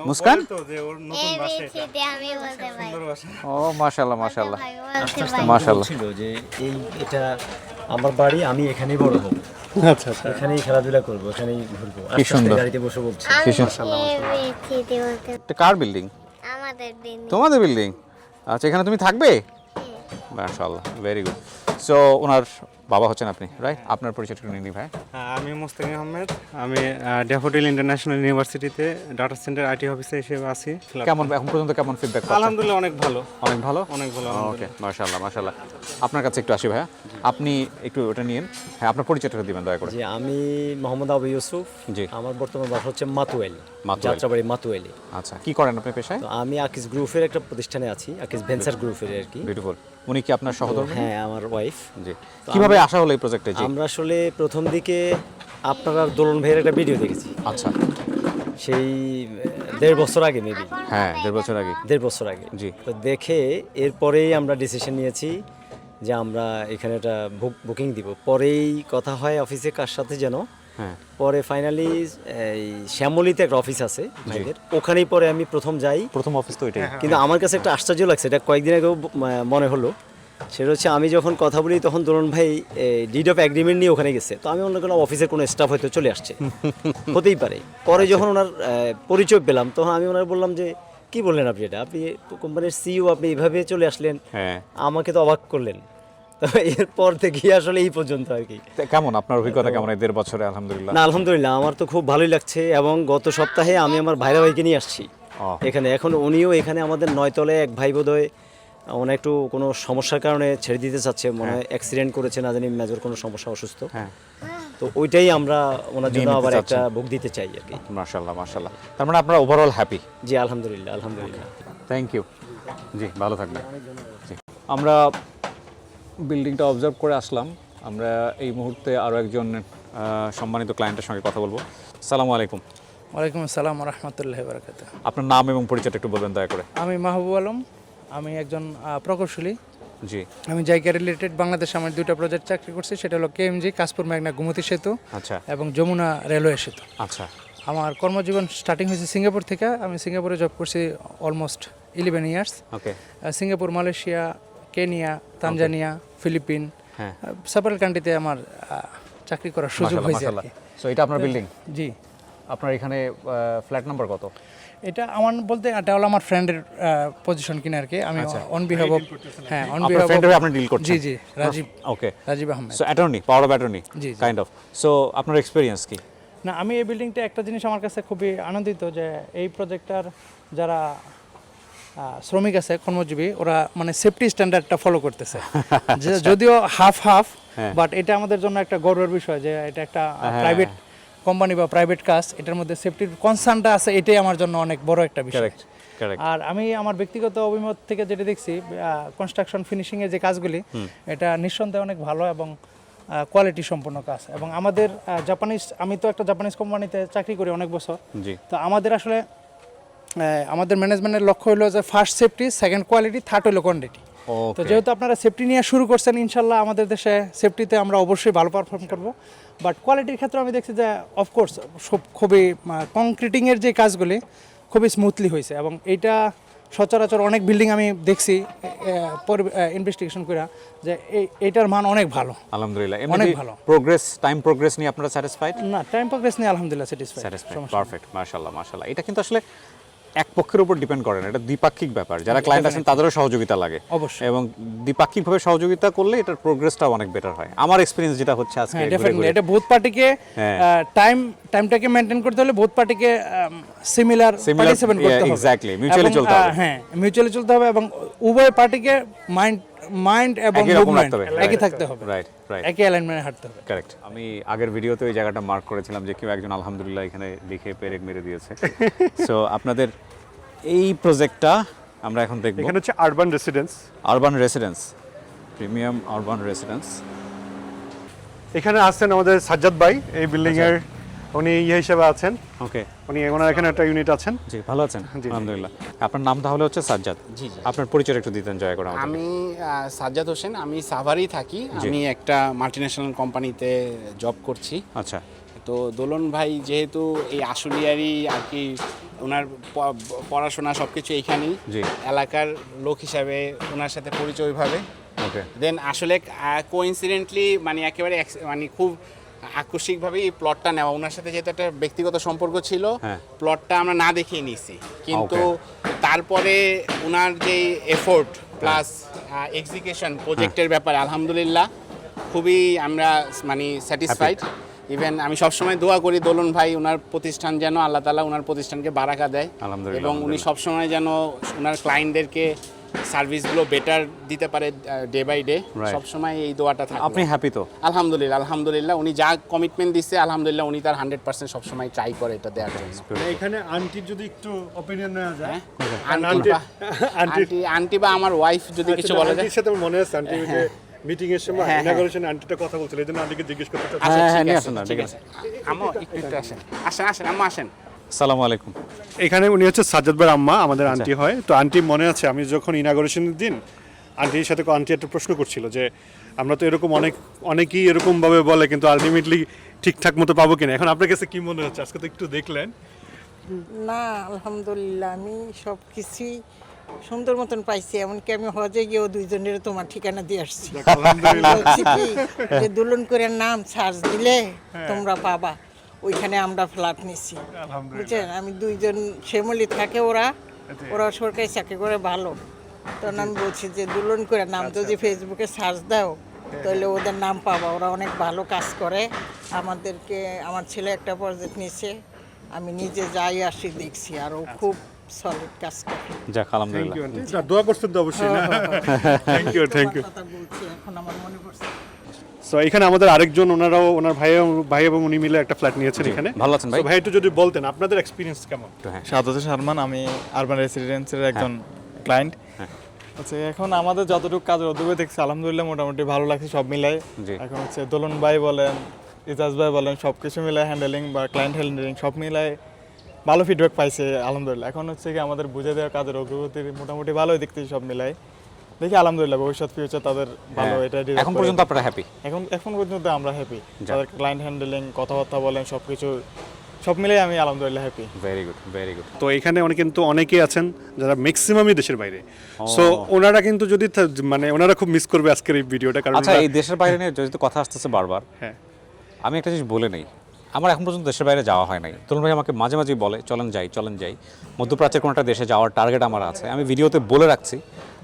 মুস্কান,
এবিসিডি আমি বলতে পারি।
ও মাশাআল্লাহ মাশাআল্লাহ
মাশাআল্লাহ ছিল যে এটা আমার বাড়ি, আমি এখানেই বড় হব। আচ্ছা, এখানেই খেলাধুলা করব, এখানেই ঘুরবো।
কি সুন্দর।
গাড়িতে বসে বলছি।
এবিসিডি বলতে।
এটা কার বিল্ডিং?
আমাদের দিন।
তোমাদের বিল্ডিং? আচ্ছা, এখানে তুমি থাকবে? মাশাআল্লাহ, ভেরি গুড। সো ওনার বাবা হচ্ছেন আপনি, রাইট? আপনার পরিচয়টা একটু নিন ভাই।
আমি মোস্তাকিম আহমেদ, আমি ড্যাফোডিল ইন্টারন্যাশনাল ইউনিভার্সিটিতে ডাটা সেন্টার আইটি অফিসে হিসেবে আছি।
কেমন এখন পর্যন্ত কেমন ফিডব্যাক পাচ্ছেন?
আলহামদুলিল্লাহ অনেক ভালো,
অনেক ভালো,
অনেক ভালো।
ওকে, মাশাআল্লাহ মাশাআল্লাহ। আপনার কাছে একটু আসি ভাইয়া, আপনি একটু ওটা নিন। হ্যাঁ, আপনার পরিচয়টা দিবেন দয়া করে।
জি, আমি মোহাম্মদ আবু ইউসুফ।
জি,
আমার বর্তমান বাসা হচ্ছে মাতুয়ালি, যাত্রাবাড়ি মাতুয়ালি।
আচ্ছা, কি করেন আপনি পেশায়?
আমি আকিস গ্রুপের একটা প্রতিষ্ঠানে আছি, আকিস ভেঞ্চার গ্রুপের আর কি।
বিউটিফুল। উনি কি আপনার সহধর্মী?
হ্যাঁ, আমার ওয়াইফ।
জি, কিভাবে আসা হলো এই প্রজেক্টে? জি,
আমরা আসলে প্রথম দিকে আপনার দোলন ভাইয়ের একটা ভিডিও দেখেছি।
আচ্ছা,
সেই 1.5 বছর আগে, মেবি।
হ্যাঁ, 1.5 বছর আগে।
1.5 বছর আগে।
জি,
তো দেখে এরপরেই আমরা ডিসিশন নিয়েছি যে আমরা এখানে একটা বুকিং দিব। পরেই কথা হয় অফিসে কার সাথে যেন,
হ্যাঁ,
পরে ফাইনালি এই শ্যামলীতে একটা অফিস আছে ভাইদের, ওখানেই পরে আমি প্রথম যাই।
প্রথম অফিস তো এটাই।
কিন্তু আমার কাছে একটা আশ্চর্য লাগছে, এটা কয়েকদিন আগেও মনে হলো। সেটা হচ্ছে আমি যখন কথা বলি তখন দোলন ভাই ডিড অফ এগ্রিমেন্ট নিয়ে ওখানে গেছে, তো আমি মনে করলাম অফিসের কোনো স্টাফ হয়তো চলে আসছে, হতেই পারে। পরে যখন ওনার পরিচয় পেলাম, তখন আমি ওনার বললাম যে কি বললেন আপনি, এটা আপনি কোম্পানির সিইও, আপনি এইভাবে চলে আসলেন,
হ্যাঁ,
আমাকে তো অবাক করলেন। তো এরপর থেকে আসলে এই পর্যন্ত আর কি।
কেমন আপনার অভিজ্ঞতা কেমন এই 1.5 বছরে? আলহামদুলিল্লাহ।
না, আলহামদুলিল্লাহ আমার তো খুব ভালোই লাগছে, এবং গত সপ্তাহে আমি আমার ভাইরা ভাইকে নিয়ে আসছি এখানে। এখন উনিও এখানে আমাদের 9 তলায় এক ভাই বোধহয় ওনার একটু কোনো সমস্যার কারণে ছেড়ে দিতে চাচ্ছে, মনে হয় অ্যাক্সিডেন্ট করেছে, না জানি মেজর কোনো সমস্যা, অসুস্থ।
হ্যাঁ,
তো ওইটাই আমরা ওনার জন্য আবার একটা বুক দিতে চাই আর কি।
মাশাআল্লাহ মাশাআল্লাহ। তার মানে আপনারা ওভারঅল হ্যাপি?
জি, আলহামদুলিল্লাহ আলহামদুলিল্লাহ।
Thank you. জি, ভালো থাকবেন। জি, আমরা বিল্ডিংটা অবজার্ভ করে আসলাম। আমরা এই মুহূর্তে আরও একজন সম্মানিত ক্লায়েন্টের সঙ্গে কথা বলবো। আসসালামু আলাইকুম।
ওয়ালাইকুম আসসালাম রহমতুল্লাহ বারাকাতুহ।
আপনার নাম এবং পরিচয়টা একটু বলবেন দয়া করে।
আমি মাহবুব আলম, আমি একজন প্রকৌশলী।
জি।
আমি জায়গা রিলেটেড বাংলাদেশে আমার দুটো প্রজেক্ট চাকরি করছি, সেটা হলো কেএমজি কাশপুর মেঘনা গোমতী সেতু
আচ্ছা
এবং যমুনা রেলওয়ে সেতু।
আচ্ছা।
আমার কর্মজীবন স্টার্টিং হয়েছে সিঙ্গাপুর থেকে। আমি সিঙ্গাপুরে জব করছি almost 11 years.
Okay.
Singapore, Malaysia, Kenya, Tanzania, Philippine,
হ্যাঁ,
সেপারেল কান্ট্রিতে আমার চাকরি করার সুযোগ হয়েছে আর কি।
সো এটা আপনার বিল্ডিং?
জি।
আপনার এখানে ফ্ল্যাট নাম্বার কত?
এটা আমার বলতে এটা হলো আমার ফ্রেন্ডের পজিশন কিনা আর কি। আমি অন বিহাফ অফ, হ্যাঁ অন বিহাফ অফ
ফ্রেন্ডের আপনি ডিল করছেন?
জি জি, Rajib.
Okay,
Rajib Ahmed.
So attorney, power of attorney
জি
কাইন্ড অফ। সো আপনার এক্সপেরিয়েন্স কি?
না, আমি এই বিল্ডিংটা একটা জিনিস আমার কাছে খুবই আনন্দিত যে এই প্রজেক্টটার যারা শ্রমিক আছে কর্মজীবী, ওরা মানে সেফটি স্ট্যান্ডার্ডটা ফলো করতেছে। যদিও হাফ হাফ, বাট এটা আমাদের জন্য একটা গর্বের বিষয় যে এটা একটা প্রাইভেট কোম্পানি বা প্রাইভেট কাজ, এটার মধ্যে সেফটির কনসার্নটা আছে, এটাই আমার জন্য অনেক বড় একটা বিষয়। আর আমি আমার ব্যক্তিগত অভিমত থেকে যেটা দেখছি, কনস্ট্রাকশন ফিনিশিংয়ের যে কাজগুলি, এটা নিঃসন্দেহে অনেক ভালো এবং কোয়ালিটি সম্পন্ন কাজ। এবং আমাদের জাপানিজ, আমি তো একটা জাপানিজ কোম্পানিতে চাকরি করি অনেক বছর। তো আমাদের আসলে আমাদের ম্যানেজমেন্টের লক্ষ্য হলো যে first safety, second quality, third হলো কোয়ান্টিটি। তো যেহেতু আপনারা সেফটি নিয়ে শুরু করছেন, ইনশাল্লাহ আমাদের দেশে সেফটিতে আমরা অবশ্যই ভালো পারফর্ম করব। বাট কোয়ালিটির ক্ষেত্রে আমি দেখছি যে অফকোর্স খুবই কংক্রিটিংয়ের যে কাজগুলি খুবই স্মুথলি হয়েছে। এবং এইটা সচরাচর অনেক বিল্ডিং আমি দেখছি ইনভেস্টিগেশন করে যে এইটার মান অনেক ভালো।
আলহামদুলিল্লাহ,
অনেক ভালো।
প্রোগ্রেস, টাইম প্রোগ্রেস নিয়ে আপনারা স্যাটিসফাইড?
না, টাইম প্রোগ্রেস নিয়ে আলহামদুলিল্লাহ স্যাটিসফাইড।
পারফেক্ট, মাশাআল্লাহ মাশাআল্লাহ। এটা কিন্তু আসলে এক পক্ষের উপর ডিপেন্ড করে না, এটা দ্বিপাক্ষিক ব্যাপার। যারা ক্লায়েন্ট আছেন তাদেরও সহযোগিতা লাগে
অবশ্যই,
এবং দ্বিপাক্ষিকভাবে সহযোগিতা করলে এটার প্রোগ্রেসটাও অনেক বেটার হয়। আমার এক্সপেরিয়েন্স যেটা হচ্ছে আজকে,
ডেফিনেটলি এটা বোথ পার্টিকে টাইমটাকে মেইনটেইন করতে হলে বোথ পার্টিকে সিমিলার পার্টিসিপেন্ট করতে হবে।
এক্স্যাক্টলি, মিউচুয়ালি চলতে হবে।
হ্যাঁ, মিউচুয়ালি চলতে হবে এবং উভয় পার্টিকে মাইন্ড এবং মুভমেন্ট একই থাকতে হবে।
রাইট রাইট,
একই অ্যালাইনমেন্টে হাঁটতে হবে।
কারেক্ট। আমি আগের ভিডিওতে ওই জায়গাটা মার্ক করেছিলাম যে কেউ একজন আলহামদুলিল্লাহ এখানে লিখে পেরেক মেরে দিয়েছে। সো আপনাদের এই প্রজেক্টটা আমরা এখন দেখব।
এখানে হচ্ছে urban residence.
Urban residence, premium urban residence.
এখানে আছেন আমাদের সাজ্জাদ ভাই, এই বিল্ডিং এর উনি হিসেবে আছেন।
ওকে,
উনি ওনার এখানে একটা ইউনিট আছেন।
জি, ভালো আছেন? আলহামদুলিল্লাহ। আপনার নাম তাহলে হচ্ছে সাজ্জাদ?
জি জি।
আপনার পরিচয় একটু দিতেন জয় করে আমাদের।
আমি সাজ্জাদ হোসেন, আমি সাভারেই থাকি। আমি একটা মাল্টিন্যাশনাল কোম্পানিতে জব করছি।
আচ্ছা।
তো দোলন ভাই যেহেতু এই আশুলিয়ারই আর কি, ওনার পড়াশোনা সব কিছু এইখানেই, এলাকার লোক হিসাবে ওনার সাথে পরিচয় ওইভাবে।
ওকে।
দেন আসলে কোইন্সিডেন্টলি মানে একেবারে মানে খুব আকস্মিকভাবেই এই প্লটটা নেওয়া। ওনার সাথে যেহেতু একটা ব্যক্তিগত সম্পর্ক ছিল, প্লটটা আমরা না দেখেই নিয়েছি। কিন্তু তারপরে ওনার যে এফোর্ট প্লাস এক্সিকিউশন প্রজেক্টের ব্যাপারে আলহামদুলিল্লাহ খুবই আমরা মানে স্যাটিসফাইড। ইভেন আমি সবসময় দোয়া করি দোলন ভাই ওনার প্রতিষ্ঠান যেন আল্লাহ তাআলা ওনার প্রতিষ্ঠানকে বারাকা দেয় এবং উনি সবসময় যেন ওনার ক্লায়েন্টদেরকে সার্ভিসগুলো বেটার দিতে পারে ডে বাই ডে। সবসময় এই দোয়াটা থাকে।
আপনি হ্যাপি তো?
আলহামদুলিল্লাহ আলহামদুলিল্লাহ, উনি যা কমিটমেন্ট দিচ্ছে আলহামদুলিল্লাহ উনি তার 100% সবসময় ট্রাই করে এটা দেওয়ার জন্য।
এখানে আন্টির যদি একটু অপিনিয়ন নেওয়া যায়।
আন্টি বা আমার ওয়াইফ যদি কিছু বলা যায়।
আন্টির সাথে মনে আছে আন্টি মিটিং এর সময় ইনাগুরেশন আন্টিটা কথা বলছিল, এজন্য আন্টিকে জিজ্ঞেস করতে চাচ্ছি।
হ্যাঁ, নিয়ে আসেন না, ঠিক আছে।
আম্মু একটু আসেন, আসেন আম্মু আসেন।
আসসালামু আলাইকুম।
এখানে উনি হচ্ছে সাজ্জাদ ভাইয়ের আম্মা, আমাদের আন্টি হয়। তো আন্টি মনে আছে আমি যখন ইনাগুরেশনের দিন আন্টির সাথে আন্টি একটা প্রশ্ন করছিল যে আমরা তো এরকম অনেকেই এরকমভাবে বলে, কিন্তু আলটিমেটলি ঠিকঠাক মতো পাবো কিনা। এখন আপনার কাছে কি মনে হচ্ছে? আজকে তো একটু দেখলেন।
না, আলহামদুলিল্লাহ আমি সব কিছুই সুন্দর মতন পাইছি। এমনকি আমি হজে গিয়েও দুইজনের তোমার ঠিকানা দিয়ে আসছি। বলছি কি যে দুলন করে নাম সার্চ দিলে তোমরা পাবা, ওইখানে আমরা ফ্ল্যাট নিছি, বুঝছেন। আমি দুইজন শ্যামলি থাকে, ওরা সরকারি চাকরি করে ভালো। তখন আমি বলছি যে দুলন করে নাম যদি ফেসবুকে সার্চ দাও তাহলে ওদের নাম পাবা, ওরা অনেক ভালো কাজ করে। আমাদেরকে, আমার ছেলে একটা প্রজেক্ট নিছে, আমি নিজে যাই আসি দেখছি, আর ও খুব সলিড কাজ করে।
যাক আলহামদুলিল্লাহ।
দোয়া করছেন তো অবশ্যই না? Thank you thank you.
কথা বলছি এখন আমার মনে পড়ছে।
সো এখানে আমাদের আরেকজন, ওনার ভাই এবং উনি মিলে একটা ফ্ল্যাট নিয়েছেন এখানে।
ভালো আছেন ভাই?
ভাই একটু যদি বলতেন আপনাদের এক্সপিরিয়েন্স কেমন?
সাদত শর্মান, আমি আরবান রেসিডেন্সের একজন ক্লায়েন্ট। আচ্ছা এখন আমাদের যতটুকু কাজের উদ্যোগে দেখছি আলহামদুলিল্লাহ মোটামুটি ভালো লাগছে সব মিলাই।
জি।
এখন হচ্ছে দোলন ভাই বলেন, ইজাজ ভাই বলেন, সব কিছু মিলাই হ্যান্ডেলিং বা ক্লায়েন্ট হ্যান্ডেলিং সব মিলাই ভালো ফিডব্যাক পাইছে আলহামদুলিল্লাহ। এখন হচ্ছে কি আমাদের বুঝে দেওয়া কাজের অগ্রগতি মোটামুটি ভালোই দেখতেছি সব মিলাই। দেখি আলহামদুলিল্লাহ ভবিষ্যৎ ফিউচার তাদের ভালো এটা
এখন পর্যন্ত আপনারা হ্যাপি?
এখন পর্যন্ত আমরা হ্যাপি। তাদের ক্লায়েন্ট হ্যান্ডেলিং, কথাবার্তা বলেন, সব কিছু সব মিলাই আমি আলহামদুলিল্লাহ happy.
Very good, very good.
তো এখানে কিন্তু অনেকেই আছেন যারা ম্যাক্সিমামই দেশের বাইরে, সো ওনারা কিন্তু যদি মানে ওনারা খুব মিস করবে আজকের এই ভিডিওটা। কারণ
আচ্ছা এই দেশের বাইরে নিয়ে যদি কথা আসতেছে বারবার,
হ্যাঁ
আমি একটা জিনিস বলে নেই, আমার এখন পর্যন্ত দেশের বাইরে যাওয়া হয় নাই। তরুণ ভাই আমাকে মাঝে মাঝেই বলে চলেন যাই, মধ্যপ্রাচ্যের কোনো একটা দেশে যাওয়ার টার্গেট আমার আছে। আমি ভিডিওতে বলে রাখছি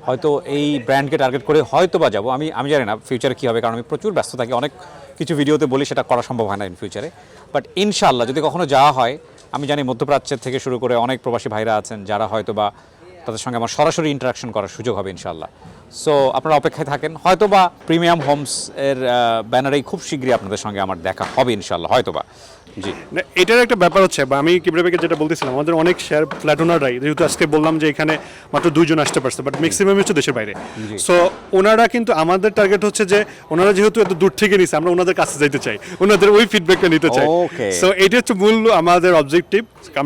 হয়তো এই ব্র্যান্ডকে টার্গেট করে হয়তো বা যাবো, আমি জানি না ফিউচারে কী হবে, কারণ আমি প্রচুর ব্যস্ত থাকি, অনেক কিছু ভিডিওতে বলি সেটা করা সম্ভব হয় না ইন ফিউচারে। বাট ইনশাআল্লাহ যদি কখনো যাওয়া হয়, আমি জানি মধ্যপ্রাচ্যের থেকে শুরু করে অনেক প্রবাসী ভাইরা আছেন যারা হয়তো বা তাদের সঙ্গে আমার সরাসরি ইন্টারাকশন করার সুযোগ হবে ইনশাআল্লাহ। সো আপনারা অপেক্ষায় থাকেন, হয়তো বা প্রিমিয়াম হোমস এর ব্যানারেই খুব শীঘ্রই আপনাদের সঙ্গে আমার দেখা হবে ইনশাআল্লাহ, হয়তো বা। জি,
এটার একটা ব্যাপার হচ্ছে, বা আমি কিবরিয়া ভাইকে যেটা বলতেছিলাম, আমাদের অনেক শেয়ার ফ্ল্যাট ওনাররাই, যেহেতু আজকে বললাম যে এখানে মাত্র 2 জন আসতে পারছে, বাট ম্যাক্সিমাম হচ্ছে দেশের বাইরে। সো ওনারা কিন্তু আমাদের টার্গেট হচ্ছে যে ওনারা যেহেতু এত দূর থেকে নিছে, আমরা ওনাদের কাছে যাইতে চাই, ওনাদের ওই ফিডব্যাকটা নিতে চাই। সো এটা হচ্ছে মূল আমাদের অবজেক্টিভ,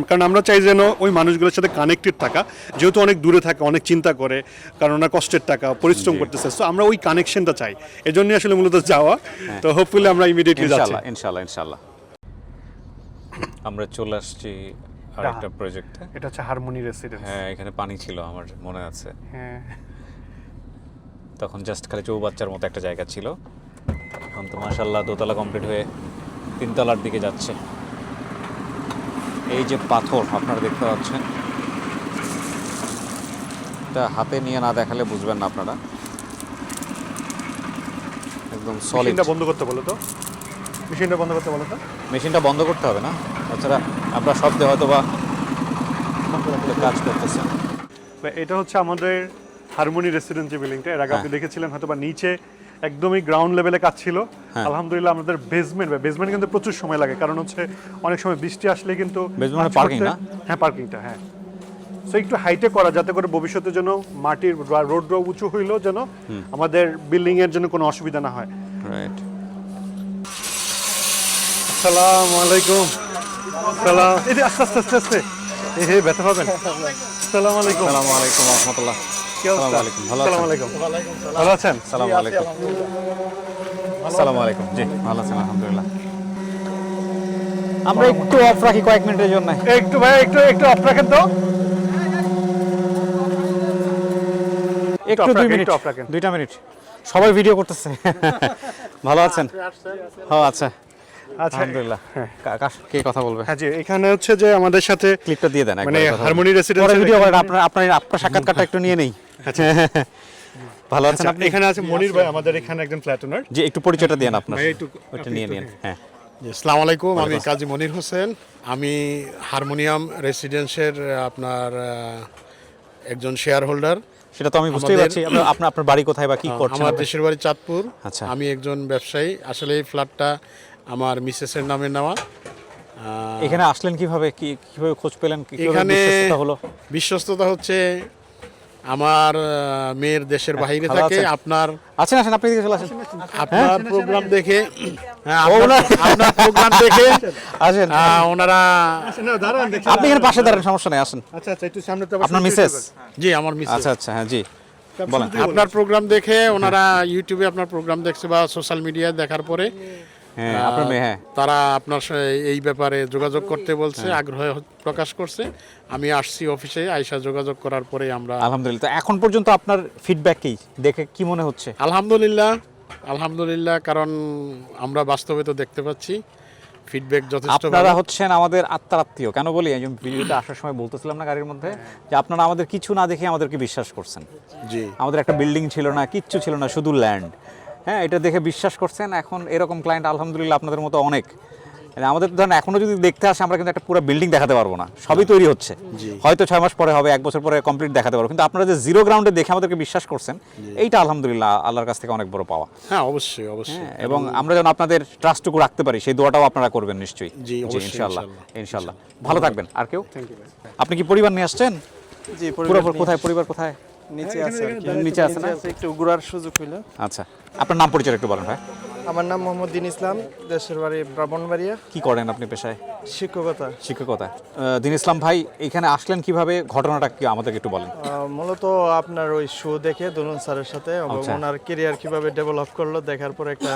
কারণ আমরা চাই যেন ওই মানুষগুলোর সাথে কানেক্টেড থাকা, যেহেতু অনেক দূরে থাকে, অনেক চিন্তা করে, কারণ ওনার কষ্টের টাকা পরিশ্রম করতেছে। সো আমরা ওই কানেকশনটা চাই, এজন্যই আসলে মূলত যাওয়া। তো হোপফুলি আমরা ইমিডিয়েটলি যাচ্ছি
ইনশাআল্লাহ। আমরা চলে আসছি আরেকটা প্রজেক্টে।
এটা হচ্ছে হারমোনি রেসিডেন্স।
হ্যাঁ, এখানে পানি ছিল আমার মনে আছে।
হ্যাঁ,
তখন জাস্ট খালি চৌবাচ্চার মতো একটা জায়গা ছিল। এখন তো মাশাআল্লাহ দোতলা কমপ্লিট হয়ে 3 তলার দিকে যাচ্ছে। এই যে পাথর আপনারা দেখতে পাচ্ছেন, এটা হাতে নিয়ে না দেখালে বুঝবেন না আপনারা, একদম সলিড।
মেশিনটা বন্ধ করতে বলো তো, মেশিনটা বন্ধ করতে বলো তো।
মেশিনটা বন্ধ করতে হবে না, তাছাড়া আপনারা শব্দে হয়তো বা কাজ করতেছেন।
এটা হচ্ছে আমাদের হারমোনি রেসিডেন্স যে বিল্ডিংটা, এর আগে আপনি দেখেছিলেন হয়তো বা নিচে একদমই গ্রাউন্ড লেভেলে কাজ ছিল। আলহামদুলিল্লাহ আমাদের বেসমেন্ট কিন্তু প্রচুর সময় লাগে, কারণ হচ্ছে অনেক সময় বৃষ্টি আসলে কিন্তু
বেসমেন্টে পার্কিং না।
হ্যাঁ, পার্কিংটা, হ্যাঁ। সো একটু হাইটে করা, যাতে করে ভবিষ্যতে যেন মাটির রোড উঁচু হইলেও যেন আমাদের বিল্ডিং এর জন্য কোনো অসুবিধা না হয়।
রাইট।
আসসালামু আলাইকুম। সালাম। এই যে আস্তে আস্তে আস্তে আস্তে, হে ব্যথা পাবেন। আসসালামু আলাইকুম।
আসসালামু আলাইকুম ওয়া রাহমাতুল্লাহ। আসসালামু আলাইকুম। ভালো আছেন?
আসসালামু আলাইকুম। ভালো আছেন?
আসসালামু আলাইকুম। আসসালামু আলাইকুম। জি, ভালো আছেন আলহামদুলিল্লাহ। আমরা একটু অফ রাখি কয়েক মিনিটের জন্য।
একটু ভাই, একটু অফ রাখেন তো।
একটু 2 মিনিট অফ রাখেন। 2টা মিনিট। সবাই ভিডিও করতেছে। ভালো আছেন? হ্যাঁ, আচ্ছা। আলহামদুলিল্লাহ। কে কথা বলবে?
হ্যাঁ জি, এখানে হচ্ছে যে আমাদের সাথে
ক্লিপটা দিয়ে দেন,
মানে হারমোনি রেসিডেন্স
পরে ভিডিও করেন, আপনার সাক্ষাৎকারটা একটু নিয়ে নেই। আচ্ছা, ভালো আছেন আপনি?
এখানে আছে মনির ভাই, আমাদের এখানে একজন ফ্ল্যাট ওনার।
জি, একটু পরিচয়টা দেন আপনার, ওটা নিয়ে নিন। হ্যাঁ,
আসসালামু আলাইকুম, আমি কাজী মনির হোসেন। আমি হারমোনিয়াম রেসিডেন্সের আপনার একজন শেয়ার হোল্ডার।
সেটা তো আমি বুঝতেই পারছি। আপনার বাড়ি কোথায় বা কি করছেন?
আমার দেশের বাড়ি চাঁদপুর।
আচ্ছা,
আমি একজন ব্যবসায়ী। আসলে এই ফ্ল্যাটটা আমার মিসেসের নামে নেওয়া।
এখানে আসলেন কিভাবে, কিভাবে খোঁজ পেলেন?
এখানে বিশ্বস্ততা হচ্ছে আমার মেয়ের দেশের বাইরে থাকে। আপনার
আছেন, আসেন, আপনি চলে আসেন।
আপনার প্রোগ্রাম দেখে, আপনার প্রোগ্রাম দেখে
আসেন।
ওনারা,
আপনি এখানে পাশে দাঁড়ান, সমস্যা নেই, আসেন।
আচ্ছা আচ্ছা, একটু সামনে তো।
আপনার মিসেস?
জি, আমার মিসেস।
আচ্ছা আচ্ছা, হ্যাঁ জি বলেন।
আপনার প্রোগ্রাম দেখে ওনারা ইউটিউবে আপনার প্রোগ্রাম দেখছে বা সোশ্যাল মিডিয়ায় দেখার পরে তারা আপনার এই ব্যাপারে যোগাযোগ করতে বলছে, আগ্রহ প্রকাশ করছে। আমি আসছি অফিসে, আইসা যোগাযোগ করার পরে আমরা
আলহামদুলিল্লাহ। এখন পর্যন্ত আপনার ফিডব্যাক কি, দেখে কি মনে হচ্ছে?
আলহামদুলিল্লাহ, কারণ আমরা বাস্তবে তো দেখতে পাচ্ছি ফিডব্যাক যথেষ্ট।
আপনারা হচ্ছেন আমাদের আত্মার আত্মীয়। কেন বলি, এই ভিডিওতে আসার সময় বলতেছিলাম না গাড়ির মধ্যে, যে আপনারা আমাদের কিছু না দেখে আমাদেরকে বিশ্বাস করছেন।
জি,
আমাদের একটা বিল্ডিং ছিল না, কিচ্ছু ছিল না, শুধু ল্যান্ড। হ্যাঁ, এটা দেখে বিশ্বাস করছেন। এখন এরকম ক্লায়েন্ট আলহামদুলিল্লাহ আপনাদের মতো অনেক। আমাদের ধরেন এখনো যদি দেখতে আসে, আমরা কিন্তু একটা পুরো বিল্ডিং দেখাতে পারবো না, সবই তৈরি হচ্ছে। হয়তো 6 মাস পরে হবে, 1 বছর পরে কমপ্লিট দেখাতে পারবো, কিন্তু আপনারা যে জিরো গ্রাউন্ডে দেখে আমাদেরকে বিশ্বাস করছেন, এইটা আলহামদুলিল্লাহ আল্লাহর কাছ থেকে অনেক বড় পাওয়া।
হ্যাঁ, অবশ্যই অবশ্যই।
এবং আমরা যেন আপনাদের ট্রাস্টটুকু রাখতে পারি, সেই দোয়াটাও আপনারা করবেন নিশ্চয়ই।
জি,
ইনশাআল্লাহ ইনশাআল্লাহ। ভালো থাকবেন। আর কেউ? আপনি কি পরিবার নিয়ে আসছেন?
জি,
পুরো কোথায়, পরিবার কোথায়?
নিচে আছে আর কি।
নিচে আছে না?
একটু ঘোরার সুযোগ হইলো।
আচ্ছা, আপনার নাম পরিচয় একটু বলেন ভাই।
আমার নাম মোহাম্মদ দিন ইসলাম, দেশের বাড়ি ব্রাহ্মণবাড়িয়া।
কি করেন আপনি পেশায়?
শিক্ষকতা।
শিক্ষকতা। দিন ইসলাম ভাই এখানে আসলেন কিভাবে, ঘটনাটা কি আমাদেরকে একটু বলেন।
মূলত আপনার ওই শো দেখে দুলন স্যারের সাথে এবং
আচ্ছা।
ওনার কেরিয়ার কিভাবে ডেভেলপ করলো দেখার পর একটা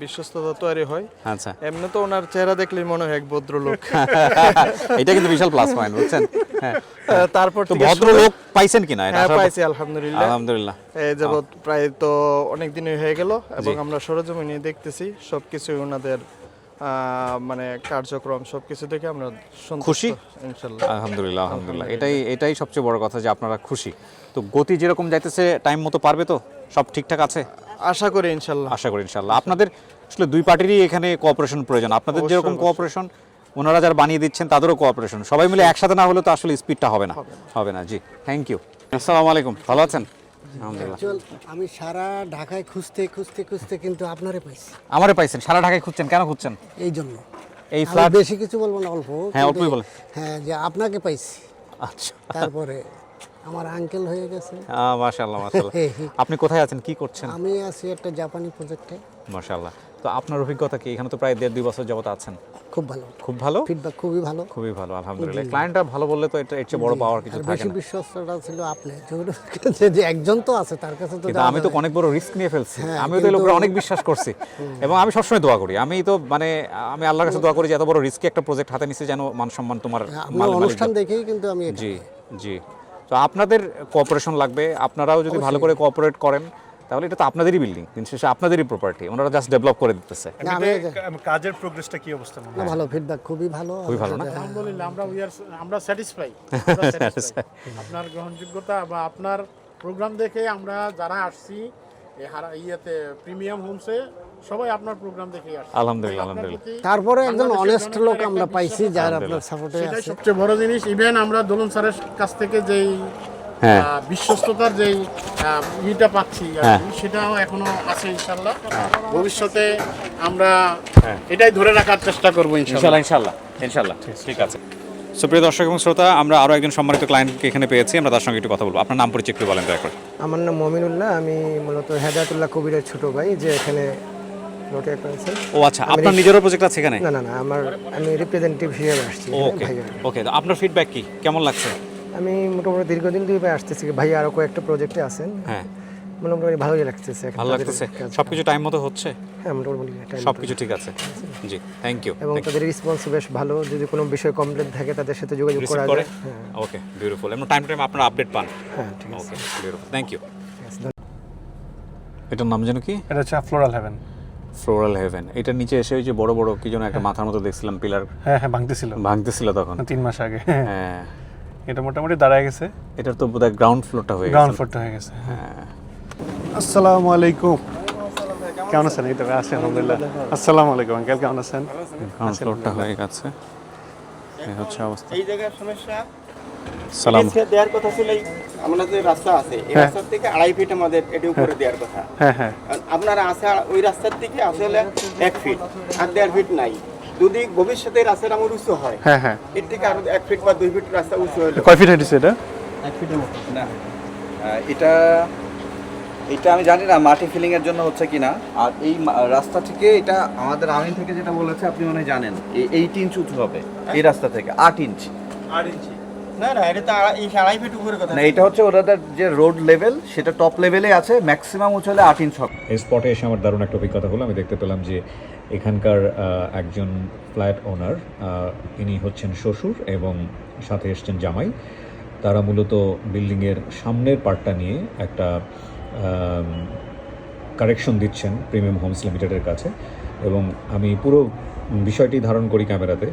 বিশ্বস্ততা তৈরি হয়।
আচ্ছা।
এমনি তো ওনার চেহারা দেখলেই মনে হয় এক ভদ্রলোক।
এটা কিন্তু বিশাল প্লাস পয়েন্ট, বুঝছেন? হ্যাঁ।
তারপর
তো ভদ্রলোক পাইছেন কিনা?
হ্যাঁ, পাইছি আলহামদুলিল্লাহ।
আলহামদুলিল্লাহ।
এই যাবৎ প্রায় তো অনেক দিনই হয়ে গেল এবং আমরা সরজমিনে দেখতেছি সবকিছু ওনাদের মানে কার্যক্রম সবকিছু দেখে আমরা
খুশি
ইনশাআল্লাহ।
আলহামদুলিল্লাহ, আলহামদুলিল্লাহ। এটাই সবচেয়ে বড় কথা যে আপনারা খুশি। তো গতি যেরকম যাইতেছে টাইম মতো পারবে তো? সব ঠিকঠাক আছে?
আশা করি ইনশাআল্লাহ।
আশা করি ইনশাআল্লাহ। আপনাদের আসলে দুই পার্টিরই এখানে কোঅপারেশন প্রয়োজন। আপনাদের যেরকম কোঅপারেশন, ওনারা যারা বানিয়ে দিচ্ছেন তাদেরও কোঅপারেশন। সবাই মিলে একসাথে না হলে তো আসলে স্পিডটা হবে না। জি, থ্যাংক ইউ। আসসালামু আলাইকুম, ভালো আছেন? আলহামদুলিল্লাহ।
আমি সারা ঢাকায় খুঁজতে কিন্তু আপনারে পাইছি।
আমারে পাইছেন? সারা ঢাকায় খুঁজছেন, কেন খুঁজছেন?
এই জন্য
এই
আমি
ফ্ল্যাট
বেশি কিছু বলবো না, অল্প।
হ্যাঁ, অল্পই বলেন।
হ্যাঁ, যে আপনাকে পাইছি।
আচ্ছা।
তারপরে আমার আঙ্কেল হয়ে গেছে।
মাশাআল্লাহ, মাশাআল্লাহ। আপনি কোথায় আছেন, কি করছেন?
আমি আছি একটা জাপানি প্রজেক্টে।
মাশাআল্লাহ। তো আপনার অভিজ্ঞতা কি? এখানে তো প্রায় 1.5-2 বছর যাবত আছেন।
খুব ভালো।
খুব ভালো?
ফিডব্যাক খুবই ভালো।
খুবই ভালো, আলহামদুলিল্লাহ। ক্লায়েন্টরা ভালো বললে তো এটা এর চেয়ে বড় পাওয়ার কিছু থাকে
বেশি
না।
বিশ্বস্ততা ছিল আপনি, যে একজন তো আছে তার কাছে তো।
কিন্তু আমি তো অনেক বড় রিস্ক নিয়ে ফেলছি। আমিও তো এই লোকের অনেক বিশ্বাস করছি এবং আমি সবসময় দোয়া করি। আমি তো মানে আমি আল্লাহর কাছে দোয়া করি যে এত বড় রিস্কি একটা প্রজেক্ট হাতে নিছে যেন মান সম্মান তোমার
অনুষ্ঠান দেখেই কিন্তু আমি।
জি জি। তো আপনাদের কোঅপারেশন লাগবে। আপনারাও যদি ভালো করে কোঅপারেট করেন তাহলে এটা তো আপনাদেরই বিল্ডিং, দিন শেষে আপনাদেরই প্রপার্টি। ওনারা জাস্ট ডেভেলপ করে দিতেছে।
কাজের প্রোগ্রেসটা কি অবস্থা?
ভালো ফিডব্যাক, খুবই ভালো।
খুবই ভালো না?
আলহামদুলিল্লাহ, আমরা স্যাটিসফাই। আপনার গ্রহণযোগ্যতা বা আপনার প্রোগ্রাম দেখে আমরা যারা আসছি ইয়েতে প্রিমিয়াম হোমসে সবাই আপনার প্রোগ্রাম দেখেই আসছে।
আলহামদুলিল্লাহ, আলহামদুলিল্লাহ।
তারপরে একজন অনেস্ট লোক আমরা পাইছি যার আপনার সাপোর্টে আছে।
সেটাই সবচেয়ে বড় জিনিস। ইভেন আমরা দোলন স্যারের কাছ থেকে যেই বিশ্বস্ততার যেই ইটা পাচ্ছি সেটাও এখনো আছে ইনশাআল্লাহ। ভবিষ্যতে আমরা এটাই ধরে রাখার চেষ্টা করবো ইনশাআল্লাহ।
ইনশাআল্লাহ। ঠিক আছে। সুপ্রিয় দর্শক এবং শ্রোতা, আমরা আরও একজন সম্মানিত ক্লায়েন্টকে এখানে পেয়েছি। আমরা তার সঙ্গে একটু কথা বলবো। আপনার নাম পরিচয় একটু বলেন দয়া করে।
আমার নাম মমিনুল্লাহ, আমি মূলত হেদায়েতুল্লাহ কবিরের ছোট ভাই, যে এখানে নোটিয়া করেছেন।
ও আচ্ছা, আপনার নিজেরও প্রজেক্ট আছে এখানে?
না, আমি রিপ্রেজেন্টেটিভ হিসেবে আসছি।
ওকে ওকে। আপনার ফিডব্যাক কি, কেমন লাগছে?
আমি মোটামুটি দীর্ঘদিন ধরে আসতেছি ভাই, আরও কয়েকটা প্রজেক্টে আছেন।
হ্যাঁ,
মোটামুটি ভালোই লাগতেছে।
ভালো লাগতেছে? সবকিছু টাইম মতো হচ্ছে?
হ্যাঁ, মোটামুটি
সবকিছু ঠিক আছে। জি, থ্যাংক ইউ।
এবং তাদের রেসপন্স বেশ ভালো। যদি কোনো বিষয় কমপ্লেন থাকে তাদের সাথে যোগাযোগ করা যায়।
ওকে, বিউটিফুল। এবং টাইম আপনারা আপডেট পান?
হ্যাঁ, ঠিক আছে।
ওকে, বিউটিফুল, থ্যাংক ইউ। এটার নাম যেন কি?
এটা হচ্ছে ফ্লোরাল হেভেন।
Floral haven. এটার নিচে এসে ওই যে বড় বড় কি যেন একটা মাথার মতো দেখছিলাম পিলার।
হ্যাঁ হ্যাঁ, ভাঙতেছিল
তখন
3 মাস আগে।
হ্যাঁ,
এটা মোটামুটি দাঁড়ায় গেছে।
এটার তো বোধহয় গ্রাউন্ড ফ্লোরটা হয়ে
গেছে। হ্যাঁ। আসসালামু আলাইকুম, কেমন আছেন? এই তো আছি আলহামদুলিল্লাহ। আসসালামু আলাইকুম আঙ্কেল, কেমন আছেন?
গ্রাউন্ড ফ্লোরটা হয়ে গেছে, এই হচ্ছে অবস্থা।
এই জায়গার সমস্যা
সালাম
দেওয়ার কথা ছিল, আমাদের যে রাস্তা আছে এই রাস্তা থেকে 2.5 ফিট আমাদের এটি উপরে দেওয়ার কথা।
হ্যাঁ হ্যাঁ,
আপনারা আছে ওই রাস্তার থেকে আসলে 1 ফিট আর 1.5 ফিট নাই। যদি ভবিষ্যতে রাস্তাটা আমার উঁচু হয়,
হ্যাঁ হ্যাঁ,
এর থেকে আরো 1 ফিট বা 2 ফিট রাস্তা উঁচু হলে।
কয় ফিট হয়েছে এটা?
1 ফিটের মতো
না, এটা আমি জানি না মাটি ফিলিং এর জন্য হচ্ছে কিনা। আর এই রাস্তা থেকে এটা আমাদের আমিন থেকে যেটা বলেছে আপনি মনে জানেন, 8 ইঞ্চ উঁচু হবে এই রাস্তা থেকে। 8 ইঞ্চ।
না না, এটা তো 2.5 ফিট উপরে কথা
না, এটা হচ্ছে ওদের যে রোড লেভেল সেটা টপ লেভেলে আছে, ম্যাক্সিমাম উঁচু হলে 8 ইঞ্চ হবে।
এই স্পটে এসে আমার দারুণ একটা অভিজ্ঞতা হলো। আমি দেখতে পেলাম যে এখানকার একজন ফ্ল্যাট ওনার, ইনি হচ্ছেন শ্বশুর এবং সাথে এসছেন জামাই। তারা মূলত বিল্ডিংয়ের সামনের পার্টটা নিয়ে একটা কারেকশন দিচ্ছেন প্রিমিয়াম হোমস লিমিটেডের কাছে, এবং আমি পুরো বিষয়টি ধারণ করি ক্যামেরাতে,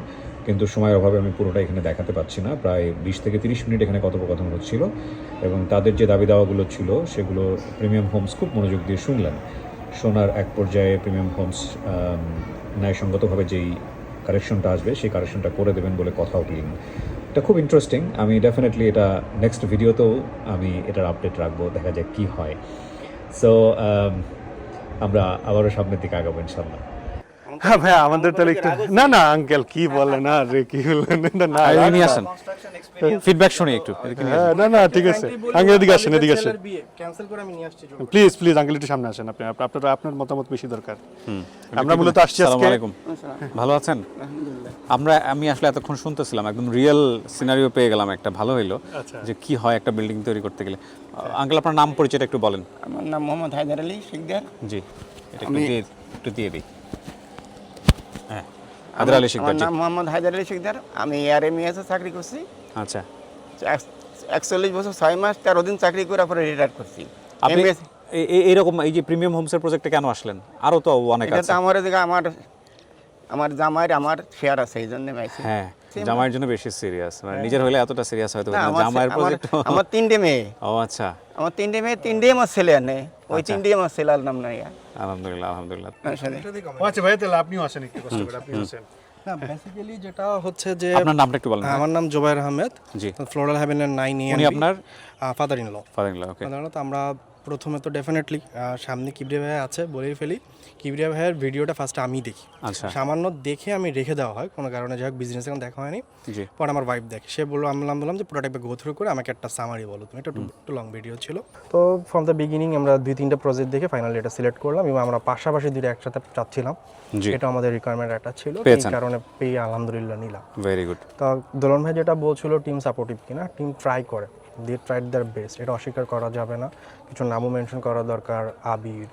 কিন্তু সময়ের অভাবে আমি পুরোটা এখানে দেখাতে পাচ্ছি না। প্রায় 20 থেকে 30 মিনিট এখানে কথোপকথন হচ্ছিল এবং তাদের যে দাবি দাওয়াগুলো ছিল সেগুলো প্রিমিয়াম হোমস খুব মনোযোগ দিয়ে শুনলেন। শোনার এক পর্যায়ে প্রিমিয়াম হোমস ন্যায়সঙ্গতভাবে যেই কারেকশনটা আসবে সেই কারেকশনটা করে দেবেন বলে কথা উঠলেন। এটা খুব ইন্টারেস্টিং। আমি ডেফিনেটলি এটা নেক্সট ভিডিওতেও আমি এটার আপডেট রাখবো, দেখা যাক কী হয়। সো আমরা আবারও সামনের দিকে আগাবো ইনশাল্লাহ।
হ্যাঁ ভাই আমাদের তাহলে একটু না না আঙ্কেল কি বলেন না রে কি বলেন না
এদিকে নিয়ে আসেন, ফিডব্যাক শুনি একটু।
হ্যাঁ না না ঠিক আছে আঙ্কেল এদিকে আসেন, এদিকে আসেন
ক্যান্সেল করে আমি নিয়ে আসছি।
প্লিজ প্লিজ আঙ্কেল একটু সামনে আসেন, আপনার মতামত বেশি দরকার। আমরা মূলত আসছি
আসসালামু
আজকে।
আলাইকুম, ভালো আছেন? আমি আসলে এতক্ষণ শুনতেছিলাম, একদম রিয়েল সিনারিও পেয়ে গেলাম একটা, ভালো হইলো যে কি হয় একটা বিল্ডিং তৈরি করতে গেলে। আঙ্কেল আপনার নাম পরিচয়টা একটু বলেন।
আমার নাম মোহাম্মদ হায়দার আলী শিকদার।
জি, এটা একটু দিয়ে দিই। হ্যাঁ, হায়দার আলী শিকদার।
আমার নাম মোহাম্মদ হায়দার আলী শিকদার। আমি আরএমএসে চাকরি করছি।
আচ্ছা,
41 বছর 6 মাস 13 দিন চাকরি করে পরে রিটায়ার করছি।
আপনি এইরকম এই যে প্রিমিয়াম হোমসের প্রজেক্টে কেন আসলেন? আরো তো অনেক আছে।
এটা আমার জামাইয়ের আমার শেয়ার আছে, এই জন্য আইছি।
হ্যাঁ, জামাইয়ের জন্য বেশি সিরিয়াস, মানে নিজের হইলে এতটা সিরিয়াস হয়তো না। জামাইয়ের প্রজেক্ট।
আমার 3টে মেয়ে।
ও আচ্ছা,
আমার 3টে মেয়ে, 3টেই আমার ছেলে আনে। ওই 3টেই আমার ছেলের নাম নাই।
আলহামদুলিল্লাহ আলহামদুলিল্লাহ।
আচ্ছা ভাই তাহলে আপনিও আসেন, একটু কষ্ট করে আপনি আসেন।
না বেসিক্যালি যেটা হচ্ছে যে
আপনার নামটা একটু বলেন।
আমার নাম জুবায়ের আহমেদ।
জি,
ফ্লোরাল হেভেনের 9 ইয়ার।
উনি আপনার
ফাদার ইন ল।
ওকে।
সাধারণত আমরা প্রথমে তো ডেফিনেটলি সামনে কিবরিয়া ভাই আছে বলেই ফেলি, কিবরিয়া ভাইয়ের ভিডিওটা ফার্স্ট আমি দেখি।
আচ্ছা,
সামান্য দেখে আমি রেখে দেওয়া হয় কোনো কারণে, যাই হোক বিজনেস এখন দেখা হয়নি।
জি,
পরে আমার ওয়াইফ দেখে, সে বললো, আমি বললাম যে পুরোটা একবার গো থ্রু করে আমাকে একটা সামারি বলো তুমি। এটা একটু লং ভিডিও ছিল। তো ফ্রম দ্য বিগিনিং আমরা 2-3টা প্রজেক্ট দেখে ফাইনালি এটা সিলেক্ট করলাম, এবং আমরা পাশাপাশি দুটো একসাথে চাচ্ছিলাম। এটা আমাদের রিকোয়ারমেন্ট একটা ছিল, এই কারণে পেয়ে আলহামদুলিল্লাহ নিলাম।
Very good.
তো দোলন ভাই যেটা বলছিল টিম সাপোর্টিভ কিনা, টিম ট্রাই করে, দে ট্রাইড দেয়ার বেস্ট, এটা অস্বীকার করা যাবে না। কিছু নামও মেনশন করা দরকার, আবির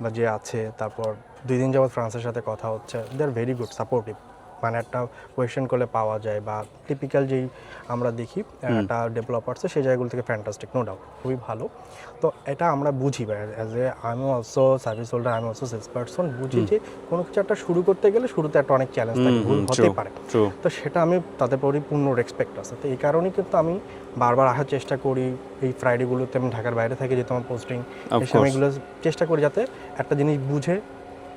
বা যে আছে, তারপর 2 দিন যাবত ফ্রান্সের সাথে কথা হচ্ছে, দে আর ভেরি গুড সাপোর্টিভ। মানে একটা কোয়েশ্চেন করলে পাওয়া যায়, বা টিপিক্যাল যেই আমরা দেখি একটা ডেভেলপার্সে, সেই জায়গাগুলো থেকে ফ্যান্টাস্টিক, নো ডাউট, খুবই ভালো। তো এটা আমরা বুঝি অ্যাজ এ আমি অলসো সার্ভিস হোল্ডার, আমি অলসো সেলস পার্সন, বুঝি যে কোনো কিছু একটা শুরু করতে গেলে শুরুতে একটা অনেক চ্যালেঞ্জ থাকে, ভুল হতে পারে। তো সেটা আমি তাদের পরিপূর্ণ রেসপেক্ট আছে। তো এই কারণেই কিন্তু আমি বারবার আসার চেষ্টা করি। এই ফ্রাইডেগুলোতে আমি ঢাকার বাইরে থাকি, যেহেতু আমার পোস্টিং, এসে আমি এগুলো চেষ্টা করি যাতে একটা জিনিস বুঝে,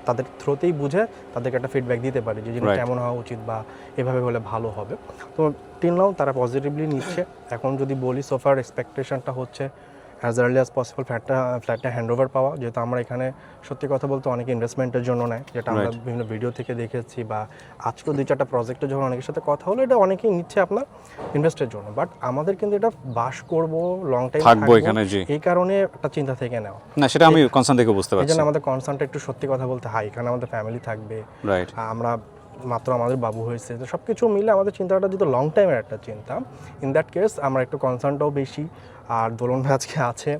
তাদের থ্রোতেই বুঝে তাদেরকে একটা ফিডব্যাক দিতে পারি যে জিনিস কেমন হওয়া উচিত বা এভাবে হলে ভালো হবে। তো টিল নাও তারা পজিটিভলি নিচ্ছে। এখন যদি বলি, সোফার এক্সপেকটেশনটা হচ্ছে অ্যাজ আর্লি অ্যাজ পসিবল ফ্ল্যাটটা হ্যান্ড ওভার পাওয়া, যেহেতু আমরা এখানে সত্যি কথা বলতে অনেকে ইনভেস্টমেন্টের জন্য নেয়, যেটা আমরা বিভিন্ন ভিডিও থেকে দেখেছি, বা আজকেও 2-4টা প্রজেক্টে যখন অনেকের সাথে কথা হলো, এটা অনেকেই নিচ্ছে আপনার ইনভেস্টের জন্য। বাট আমাদের কিন্তু এটা বাস করবো, লং টাইম থাকবো এখানে, এই কারণে একটা চিন্তা থেকে নেওয়া।
না, সেটা আমি কনসার্ন থেকে বুঝতে পারছি।
এই জন্য আমাদের কনসার্নটা একটু সত্যি কথা বলতে হাই, এখানে আমাদের ফ্যামিলি থাকবে, আমরা মাত্র আমাদের বাবু হয়েছে, তো সব কিছু মিলে আমাদের চিন্তাটা যেহেতু লং টাইমের একটা চিন্তা, ইন দ্যাট কেস আমরা একটু কনসার্নটাও বেশি। আর দোলন ভাই আজকে আছে,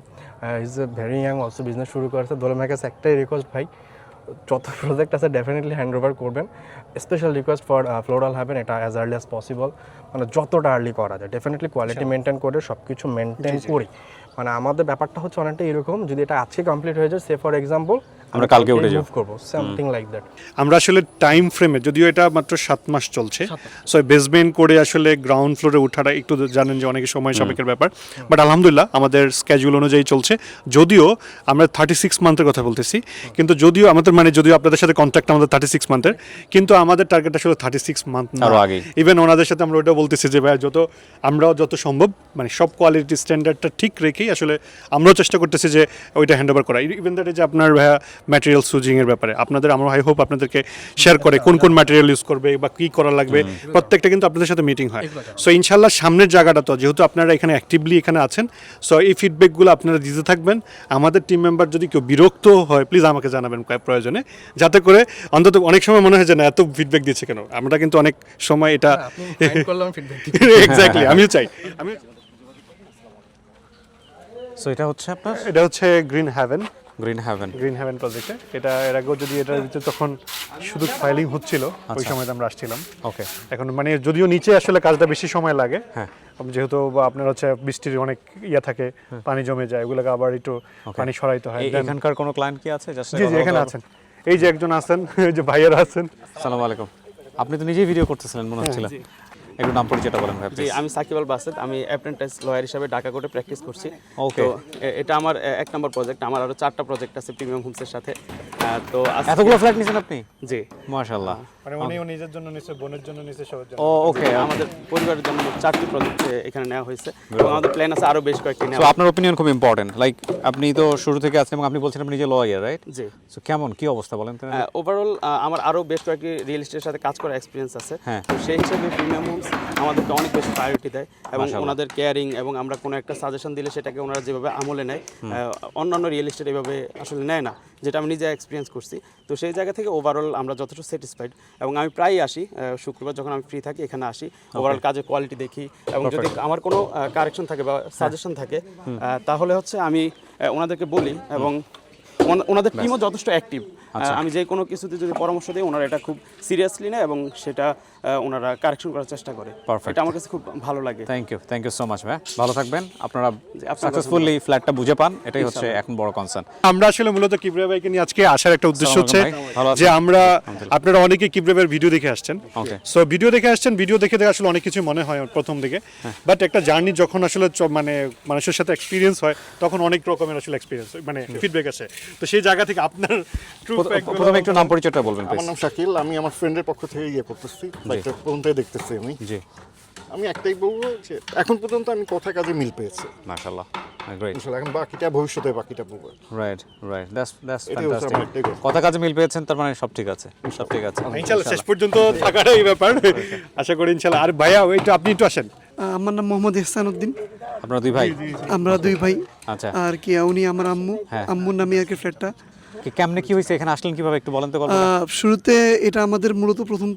is a very young, also business শুরু করেছে। দোলন ভাইয়ের কাছে একটাই রিকোয়েস্ট, ভাই যত প্রজেক্ট আছে ডেফিনেটলি হ্যান্ড ওভার করবেন। Special request for Floral Haven, এটা অ্যাজ আর্লি অ্যাজ পসিবল, মানে যতটা আর্লি করা যায় ডেফিনেটলি কোয়ালিটি মেনটেন করে সব কিছু মেনটেন করি। মানে আমাদের ব্যাপারটা হচ্ছে অনেকটা এরকম, যদি এটা আজকে কমপ্লিট হয়ে যায়, সে ফর এক্সাম্পল আমরা কালকে উঠে যাব করব, সামথিং লাইক দ্যাট।
আমরা আসলে টাইম ফ্রেমে, যদিও এটা মাত্র 7 মাস চলছে, সো বেসমেন্ট করে আসলে গ্রাউন্ড ফ্লোরে ওঠাটা একটু জানেন যে অনেক সময় সাপেক্ষের ব্যাপার, বাট আলহামদুলিল্লাহ আমাদের স্কেজুল অনুযায়ী চলছে। যদিও আমরা 36 মান্থের কথা বলতেছি, কিন্তু যদিও আমাদের যদিও আপনাদের সাথে কন্ট্রাক্ট আমাদের 36 মান্থের, কিন্তু আমাদের টার্গেট আসলে 36 মান্থ না। ইভেন ওনাদের সাথে আমরা ওইটা বলতেছি যে ভাই আমরাও যত সম্ভব সব কোয়ালিটি স্ট্যান্ডার্ডটা ঠিক রেখেই আসলে আমরাও চেষ্টা করতেছি যে ওইটা হ্যান্ড ওভার করা। ইভেন দ্যাট যে আপনার ম্যাটেরিয়াল সুজিংয়ের ব্যাপারে আপনাদের, আমরা আই হোপ আপনাদেরকে শেয়ার করে কোন কোন ম্যাটেরিয়াল ইউজ করবে বা কী করা লাগবে, প্রত্যেকটা কিন্তু আপনাদের সাথে মিটিং হয়। সো ইনশাল্লাহ সামনের জায়গাটা তো, যেহেতু আপনারা এখানে অ্যাক্টিভলি এখানে আছেন, সো এই ফিডব্যাকগুলো আপনারা দিতে থাকবেন। আমাদের টিম মেম্বার যদি কেউ বিরক্ত হয়, প্লিজ আমাকে জানাবেন প্রয়োজনে, যাতে করে অন্তত অনেক সময় মনে হয় যে না এত ফিডব্যাক দিচ্ছে কেন। আমরা কিন্তু অনেক সময় এটা এক্স্যাক্টলি আমিও চাই।
সো এটা হচ্ছে আপনার,
এটা হচ্ছে গ্রিন হ্যাভেন প্রজেক্টে। এটা এর আগেও যদি এটার ভিতরে তখন শুধু ফাইলিং হচ্ছিল, ওই সময় আমরা আসছিলাম। ওকে, এখন যদিও নিচে আসলে কাজটা বেশি সময় লাগে, যেহেতু আপনার হচ্ছে বৃষ্টির অনেক থাকে, পানি জমে যায়, এগুলোকে আবার একটু পানি সরাইতে হয়।
এখানকার কোনো ক্লায়েন্ট কি আছে?
জি এখানে আছেন, এই যে একজন আছেন, এই যে ভাইয়ারা আছেন।
আসসালামু আলাইকুম। আপনি তো নিজেই ভিডিও করতেছিলেন মনে হচ্ছিল, একটু নাম পরিচয়টা বলেন ভাই।
জি, আমি সাকিব আল বাসেদ, আমি অ্যাপ্রেন্টিস লয়ার হিসেবে ঢাকা কোর্টে প্র্যাকটিস করছি। ওকে, এটা আমার 1 নম্বর প্রজেক্ট। আমার আরও 4টা প্রজেক্ট আছে প্রিমিয়াম হোমসের সাথে। তো
এতগুলো ফ্ল্যাট নিছেন আপনি?
জি,
মাশাআল্লাহ।
মানে উনিও নিজের জন্য নিছে, বোনের জন্য নিছে, সবার জন্য।
ও ওকে,
আমাদের পরিবারের জন্য 4টি প্রজেক্ট এখানে নেওয়া হয়েছে এবং আমাদের প্ল্যান আছে আরো বেশ কয়েকটি
সো
নেওয়া।
আপনার ওপিনিয়ন খুব ইম্পর্টেন্ট। লাইক আপনি তো শুরু থেকে আছেন এবং আপনি বলছেন আপনি নিজে লয়ার, রাইট?
জি।
সো কেমন কি অবস্থা বলেন তো?
ওভারঅল আমার আরো বেশ কয়েকটি রিয়েল এস্টেটের সাথে কাজ করার এক্সপিরিয়েন্স আছে।
হ্যাঁ।
তো সেই হিসেবে প্রিমিয়াম হোমস আমাদেরকে অনেক বেশি প্রায়োরিটি দেয় এবং
মাশাআল্লাহ।
ওনাদের কেয়ারিং এবং আমরা কোনো একটা সাজেশন দিলে সেটাকে ওনারা যেভাবে আমলে নেয়, অন্যান্য রিয়েল এস্টেট এভাবে আসলে নেয় না, যেটা আমি নিজে এক্সপিরিয়েন্স করছি। তো সেই জায়গা থেকে ওভারঅল আমরা যথেষ্ট স্যাটিসফাইড এবং আমি প্রায়ই আসি, শুক্রবার যখন আমি ফ্রি থাকি এখানে আসি, ওভারঅল কাজের কোয়ালিটি দেখি এবং যদি আমার কোনো কারেকশন থাকে বা সাজেশন থাকে তাহলে হচ্ছে আমি ওনাদেরকে বলি এবং ওনাদের টিমও যথেষ্ট অ্যাক্টিভ। আমি যে কোনো কিছুতে যদি পরামর্শ দিই ওনারা এটা খুব সিরিয়াসলি নেয় এবং সেটা ওনারা কারেকশন করার চেষ্টা করে। এটা আমার কাছে খুব ভালো লাগে।
থ্যাংক ইউ সো মাচ ভাই, ভালো থাকবেন। আপনারা সাকসেসফুলি ফ্ল্যাটটা বুঝে পান, এটাই হচ্ছে এখন বড় কনসার্ন।
আমরা আসলে মূলত কিবরিয়া ভাইকে নিয়ে আজকে আসার একটা উদ্দেশ্য হচ্ছে যে আমরা আপনারা অনেকে কিবরিয়া ভাইয়ের ভিডিও দেখে আসছেন। সো ভিডিও দেখে আসলে অনেক কিছু মনে হয় প্রথম দিকে, বাট একটা জার্নি যখন আসলে মানে মানুষের সাথে এক্সপিরিয়েন্স হয় তখন অনেক রকমের আসলে এক্সপিরিয়েন্স মানে ফিডব্যাক আসে। তো সেই জায়গা থেকে আপনার
প্রথমে একটু নাম পরিচয়টা বলবেন প্লিজ।
আমার নাম শাকিল, আমি আমার ফ্রেন্ডের পক্ষ থেকে করতেছি, পর্যন্তই দেখতেছি আমি।
জি,
আমি একটাই বলবো যে এখন পর্যন্ত আমি কথা কাজে মিল পেয়েছি।
মাশাআল্লাহ, গ্রেট।
ইনশাআল্লাহ এখন বাকিটা ভবিষ্যতে বাকিটা বলবো।
Right, that's fantastic. কথা কাজে মিল পেয়েছেন, তার মানে সব ঠিক আছে, সব ঠিক আছে
ইনশাআল্লাহ। শেষ পর্যন্ত থাকাটাই ব্যাপার, আশা করি ইনশাআল্লাহ। আর ভাইয়া ওইটা আপনি একটু আসেন।
আমার নাম মোহাম্মদ ইহসান উদ্দিন।
আপনারা দুই ভাই?
আমরা দুই ভাই।
আচ্ছা।
আর কি উনি আমার আম্মু, আম্মুর নামে আর কি ফ্ল্যাটটা।
কেমনে কি হয়েছে, এখানে আসলেন কিভাবে একটু বলেন তো?
শুরুতে এটা আমাদের মূলত প্রথম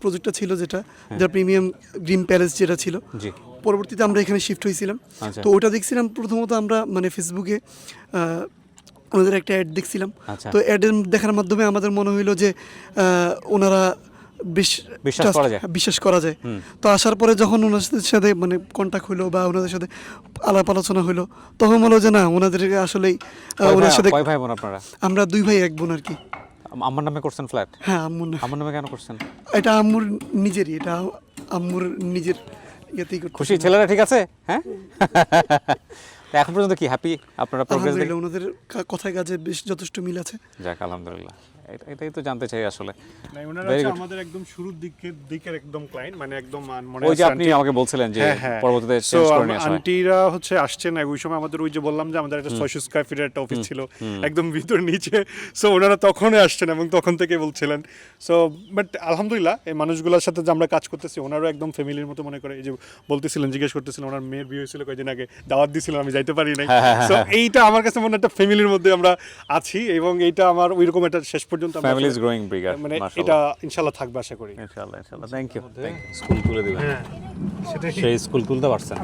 প্রজেক্টটা ছিল, যেটা প্রিমিয়াম গ্রিন প্যালেস যেটা ছিল।
জি।
পরবর্তীতে আমরা এখানে শিফট হয়েছিলাম। তো ওটা দেখছিলাম প্রথমত আমরা মানে ফেসবুকে ওনাদের একটা অ্যাড দেখছিলাম। তো অ্যাড দেখার মাধ্যমে আমাদের মনে হইলো যে ওনারা বিশ্বাস করা যায়। তো আসার পরে যখন ওনাদের সাথে মানে কন্ট্যাক্ট হইলো বা ওনাদের সাথে আলাপ আলোচনা হইলো, তখন বলো যে না ওনাদেরকে আসলেই ওনার সাথে।
কয় ভাই বোন আপনারা?
আমরা দুই ভাই এক বোন আর কি।
আম্মার নামে করছেন ফ্ল্যাট?
হ্যাঁ, আম্মুর নামে।
আম্মার নামে কেন করছেন?
এটা আম্মুর নিজেরই, এটা আম্মুর নিজের ইয়েতেই করতে।
খুশি ছেলেরা ঠিক আছে? হ্যাঁ, এখন পর্যন্ত কি হ্যাপি আপনারা? প্রোগ্রেস দেখে
ওনাদের কথায় কাজে বেশ যথেষ্ট মিল আছে।
যাক আলহামদুলিল্লাহ, এটাই তো জানতে চাই আসলে।
না ওনারা আমাদের একদম শুরুর দিকের একদম ক্লায়েন্ট, মানে একদম মনে
ওই যে আপনি আমাকে বলছিলেন যে পরবর্তীতে চেঞ্জ করে নিয়ে আসা।
আন্টিরা হচ্ছে আসছেন না ওই সময় আমাদের, ওই যে বললাম যে আমাদের একটা 600 স্কয়ার ফিটের একটা অফিস ছিল একদম ভিতর নিচে। সো ওনারা তখনই আসছেন এবং তখন থেকে বলছিলেন। সো বাট আলহামদুলিল্লাহ এই মানুষগুলোর সাথে যে আমরা কাজ করতেছি ওনারাও একদম ফ্যামিলির মতো মনে করে। এই যে বলতেছিলেন, জিজ্ঞেস করতেছিলেন ওনার মেয়ের বিয়ে হয়েছিল কয়েকদিন আগে, দাওয়াত দিয়েছিলেন, আমি যাইতে পারি নাই। সো এইটা আমার কাছে মনে একটা ফ্যামিলির মধ্যে আমরা আছি এবং এইটা আমার ওইরকম একটা শেষ পর্যন্ত
ফ্যামিলি ইজ গ্রোইং বিগার,
মানে এটা ইনশাআল্লাহ থাকবে আশা করি।
ইনশাআল্লাহ থ্যাংক ইউ। স্কুল তুলে দিবেন, সেই স্কুল তুলতে পারছেন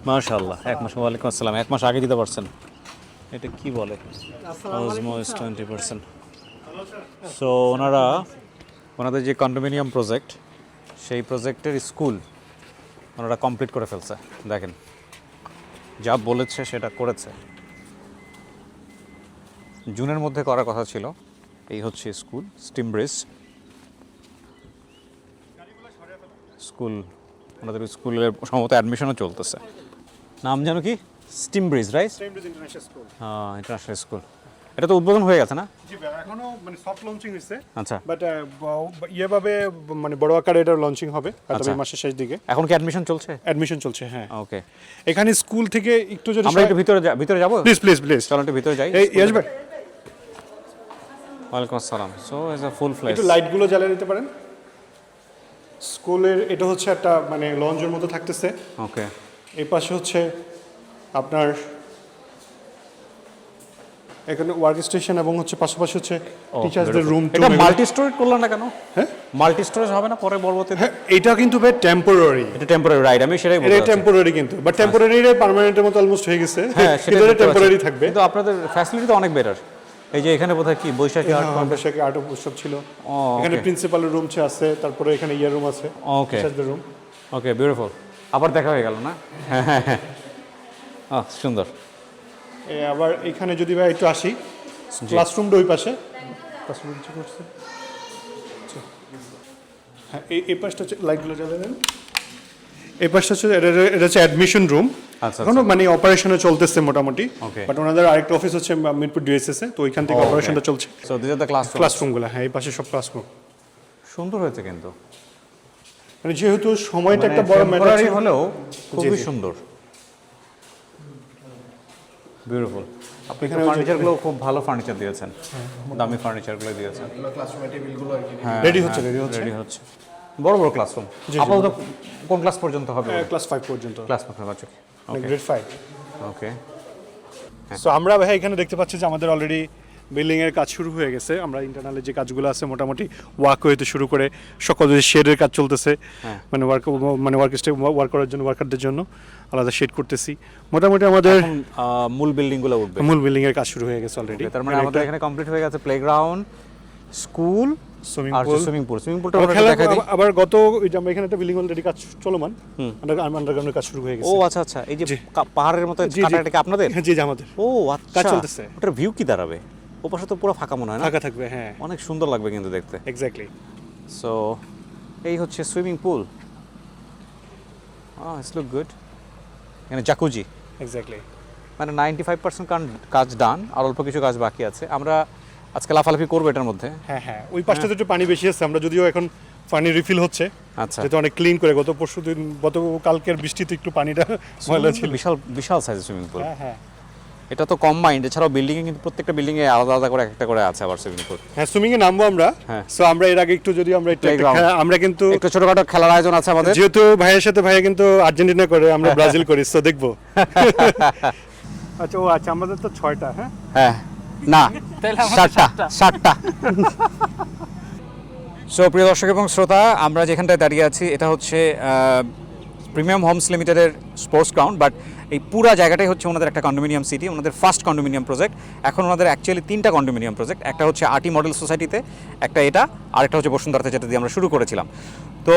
মাশাআল্লাহ। 1 মাস। ওয়ালাইকুম আসসালাম। 1 মাস আগে দিতে পারছেন। এটা কি বলে? অলমোস্ট 20%। সো ওনাদের যে কন্ডোমিনিয়াম প্রজেক্ট, সেই প্রজেক্টের স্কুল ওনারা কমপ্লিট করে ফেলছে। দেখেন, যা বলেছে সেটা করেছে। জুনের মধ্যে করার কথা ছিল। এই হচ্ছে স্কুল, স্টিমব্রিজ স্কুল। ওনাদের স্কুলের সম্ভবত অ্যাডমিশনও চলতেছে। নাম জানো কি? স্টিমব্রিজ, রাইট? হ্যাঁ, ইন্টারন্যাশনাল স্কুল। এটা তো উদ্বোধন হয়ে গেছে না?
জি, এখনো মানে সফট লঞ্চিং হইছে।
আচ্ছা।
বাট ইয়েভাবে মানে বড় আকারে এটা লঞ্চিং হবে হয়তো এই মাসের শেষ দিকে।
এখন কি অ্যাডমিশন চলছে?
অ্যাডমিশন চলছে, হ্যাঁ।
ওকে।
এখানে স্কুল থেকে একটু যদি
আমরা একটু ভিতরে যাব?
প্লিজ
চলো একটু ভিতরে যাই।
এই আসবে।
ওয়ালাইকুম আসসালাম। So is a full flash.
একটু লাইটগুলো জ্বালিয়ে দিতে পারেন। স্কুলের এটা হচ্ছে একটা মানে লঞ্চের মতো থাকতেছে।
ওকে।
এই পাশে হচ্ছে আপনার এখানে ওয়ার্ক স্টেশন এবং হচ্ছে পাশাপাশি হচ্ছে টিচারদের রুম।
এটা মাল্টি স্টোরেজ করলাম না কেন? হ্যাঁ, মাল্টি স্টোরেজ হবে না পরে পরবর্তীতে?
হ্যাঁ, এটা কিন্তু ভাই টেম্পোরারি।
এটা টেম্পোরারি, রাইট? আমি সেটাই বলছি।
এটা টেম্পোরারি কিন্তু, বাট টেম্পোরারি পার্মানেন্টের মতো অলমোস্ট হয়ে গেছে।
হ্যাঁ, সেটা
টেম্পোরারি থাকবে।
কিন্তু আপনাদের ফ্যাসিলিটি তো অনেক বেটার। এই যে এখানে বোধহয় কি বৈশাখী
আর্ট উৎসব ছিল। এখানে প্রিন্সিপালের রুম আছে, তারপরে এখানে ইয়ার রুম আছে।
ওকে,
টিচারদের রুম।
ওকে, বিউটিফুল। আবার দেখা হয়ে গেল না? সুন্দর।
আবার এখানে যদি ভাই একটু আসি, ক্লাসরুমটা ওই পাশে। ক্লাসরুম কি করছে? হ্যাঁ, এই পাশটা হচ্ছে লাইটগুলো জ্বালাবেন। এই পাশটা হচ্ছে এটা হচ্ছে অ্যাডমিশন রুম।
আচ্ছা,
এখনো
আচ্ছা।
মানে অপারেশনে চলতেছে মোটামুটি,
Okay.
বাট ওনাদের আরেকটা অফিস হচ্ছে মিরপুর ডিএসএস এ, তো ওইখান থেকে
Oh, okay.
অপারেশনটা চলছে।
So these are the classrooms.
ক্লাসরুমগুলো, হ্যাঁ এই পাশে সব ক্লাসরুম।
সুন্দর হয়েছে কিন্তু,
মানে যেহেতু সময়টা
মানে
একটা বড় ম্যাটার
temporary হলেও খুবই সুন্দর, বিউটিফুল। আপনি এখানে ফার্নিচারগুলো খুব ভালো ফার্নিচার দিয়েছেন, দামি ফার্নিচারগুলো দিয়েছেন।
রেডি হচ্ছে।
রেডি হচ্ছে, বড় বড় ক্লাসরুম। আপাতত কোন ক্লাস পর্যন্ত হবে?
ক্লাস 5 পর্যন্ত।
ক্লাস 5 আছে,
গ্রেড 5।
ওকে।
সো আমরা ভাই এখানে দেখতে পাচ্ছি যে আমাদের অলরেডি বিল্ডিং এর কাজ শুরু হয়ে গেছে। আমরা ইন্টারনালে যে কাজগুলো আছে মোটামুটি ওয়াকওয়ে থেকে শুরু করে সকল শেডের কাজ চলতেছে, মানে ওয়ার্ক করার জন্য ওয়ার্কারদের জন্য আলাদা শেড করতেছি। মোটামুটি আমাদের
মূল বিল্ডিংগুলো উঠবে,
মূল বিল্ডিং এর কাজ শুরু হয়ে গেছে অলরেডি।
তার মানে আমাদের এখানে কমপ্লিট হয়ে গেছে প্লেগ্রাউন্ড, স্কুল,
সুইমিং
আর
পুল।
সুইমিংপুলটা আমরা দেখাই দিই।
আবার গত ওই যে আমরা এখানে একটা বিল্ডিং অলরেডি কাজ চলমান, আন্ডারগ্রাউন্ডের কাজ শুরু হয়ে গেছে।
ও আচ্ছা আচ্ছা, এই যে পাহাড়ের মতো কাটাটা কি আপনাদের?
জি জি আমাদের।
ও আচ্ছা,
কাজ চলতেছে।
ওটার ভিউ কি দাঁড়াবে? ও পাশে তো পুরো ফাঁকা মনে হয় না?
ফাঁকা থাকবে, হ্যাঁ।
অনেক সুন্দর লাগবে কিন্তু দেখতে।
এক্স্যাক্টলি।
সো এই হচ্ছে swimming pool. It's look good. এখানে জাকুজি।
এক্স্যাক্টলি।
মানে 95% কাজ ডান, আর অল্প কিছু কাজ বাকি আছে। আমরা আজকে লাফালাফি করবো এটার মধ্যে।
হ্যাঁ হ্যাঁ, ওই পাশটাতে একটু পানি বেশি আছে, আমরা যদিও এখন পানি রিফিল হচ্ছে।
আচ্ছা,
যেটা অনেক ক্লিন করে, গত কালকের বৃষ্টিতে একটু পানিটা ময়লা ছিল।
বিশাল বিশাল সাইজের সুইমিং পুল।
হ্যাঁ হ্যাঁ,
এটা তো কম্বাইন্ড, এছাড়াও বিল্ডিং এ কিন্তু প্রত্যেকটা বিল্ডিং এ আলাদা আলাদা করে একটা করে আছে আবার সুইমিং পুল।
হ্যাঁ সুইমিং এ নামবো আমরা। সো আমরা এর আগে একটু যদি আমরা আমরা কিন্তু
একটু ছোটখাটো খেলার আয়োজন আছে আমাদের।
যেহেতু ভাইয়ের সাথে ভাইয়া কিন্তু আর্জেন্টিনা করে, আমরা ব্রাজিল করি, সো দেখবো। আচ্ছা ও আচ্ছা, আমাদের তো 6টা। হ্যাঁ
হ্যাঁ, না 7টা। সো প্রিয় দর্শক এবং শ্রোতা, আমরা যেখানটায় দাঁড়িয়ে আছি এটা হচ্ছে প্রিমিয়াম হোমস লিমিটেডের স্পোর্টস গ্রাউন্ড, বাট এই পুরো জায়গাটাই হচ্ছে ওনাদের একটা কন্ডোমিনিয়াম সিটি, ওনাদের ফার্স্ট কন্ডোমিনিয়াম প্রজেক্ট। এখন ওনাদের অ্যাকচুয়ালি 3টা কন্ডোমিনিয়াম প্রজেক্ট, একটা হচ্ছে আরটি মডেল সোসাইটিতে, একটা এটা, আর একটা হচ্ছে বসুন্ধরাতে, যেটা দিয়ে আমরা শুরু করেছিলাম। তো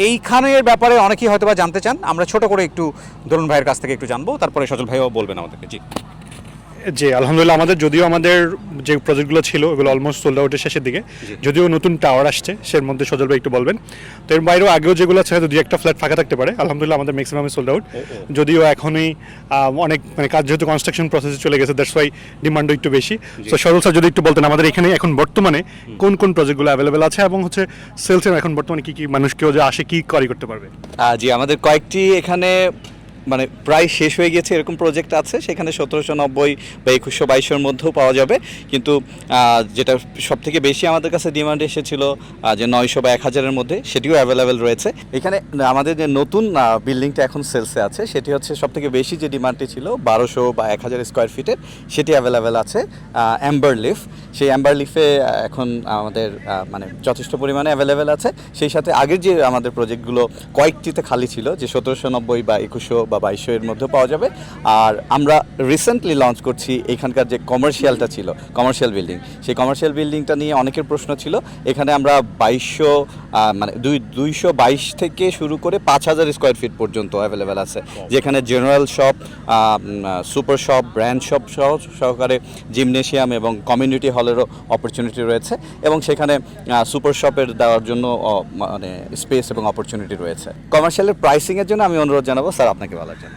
এইখানের ব্যাপারে অনেকেই হয়তো বা জানতে চান, আমরা ছোট করে একটু দরুন ভাইয়ের কাছ থেকে একটু জানবো, তারপরে সজল ভাইও বলবেন আমাদেরকে। জি
জি আলহামদুলিল্লাহ, আমাদের যে প্রজেক্টগুলো ছিল ওগুলো অলমোস্ট সোল্ড আউটের শেষের দিকে, যদিও নতুন টাওয়ার আসছে, সের মধ্যে সজল ভাই একটু বলবেন। তো এর বাইরেও আগেও যেগুলো আছে হয়তো 2-1টা ফ্ল্যাট ফাঁকা থাকতে পারে। আলহামদুলিল্লাহ আমাদের ম্যাক্সিমামে সোল্ড আউট, যদিও এখনই অনেক মানে কাজ যেহেতু কনস্ট্রাকশন প্রসেসে চলে গেছে, দ্যাটস ওয়াই ডিমান্ডও একটু বেশি। তো সজল স্যার যদি একটু বলতেন আমাদের এখানে এখন বর্তমানে কোন কোন প্রজেক্টগুলো অ্যাভেলেবেল আছে, এবং হচ্ছে সেলসের এখন বর্তমানে কি কি মানুষ কেউ যে আসে কি করতে পারবে?
জি আমাদের কয়েকটি এখানে মানে প্রায় শেষ হয়ে গেছে এরকম প্রজেক্ট আছে, সেখানে 1790 বা 2122-এর মধ্যেও পাওয়া যাবে। কিন্তু যেটা সবথেকে বেশি আমাদের কাছে ডিমান্ড এসেছিল যে 900 বা 1000-এর মধ্যে, সেটিও অ্যাভেলেবেল রয়েছে। এখানে আমাদের যে নতুন বিল্ডিংটা এখন সেলসে আছে, সেটি হচ্ছে সবথেকে বেশি যে ডিমান্ডটি ছিল 1200 বা 1000 স্কোয়ার ফিটের, সেটি অ্যাভেলেবেল আছে। অ্যাম্বার লিফ, সেই অ্যাম্বার লিফে এখন আমাদের মানে যথেষ্ট পরিমাণে অ্যাভেলেবেল আছে। সেই সাথে আগের যে আমাদের প্রজেক্টগুলো কয়েকটিতে খালি ছিল, যে 1790 বা 2100 বা 2200-এর মধ্যে পাওয়া যাবে। আর আমরা রিসেন্টলি লঞ্চ করছি এখানকার যে কমার্শিয়ালটা ছিল, কমার্শিয়াল বিল্ডিং, সেই কমার্শিয়াল বিল্ডিংটা নিয়ে অনেকের প্রশ্ন ছিল। এখানে আমরা 2200 মানে 222 থেকে শুরু করে 5000 স্কোয়ার ফিট পর্যন্ত অ্যাভেলেবেল আছে, যেখানে general shop, super shop, brand shop সহকারে জিমনেশিয়াম এবং কমিউনিটি হলেরও অপরচুনিটি রয়েছে, এবং সেখানে সুপার শপের দেওয়ার জন্য মানে স্পেস এবং অপরচুনিটি রয়েছে। কমার্শিয়ালের প্রাইসিংয়ের জন্য আমি অনুরোধ জানাবো স্যার আপনাকে বলার জন্য।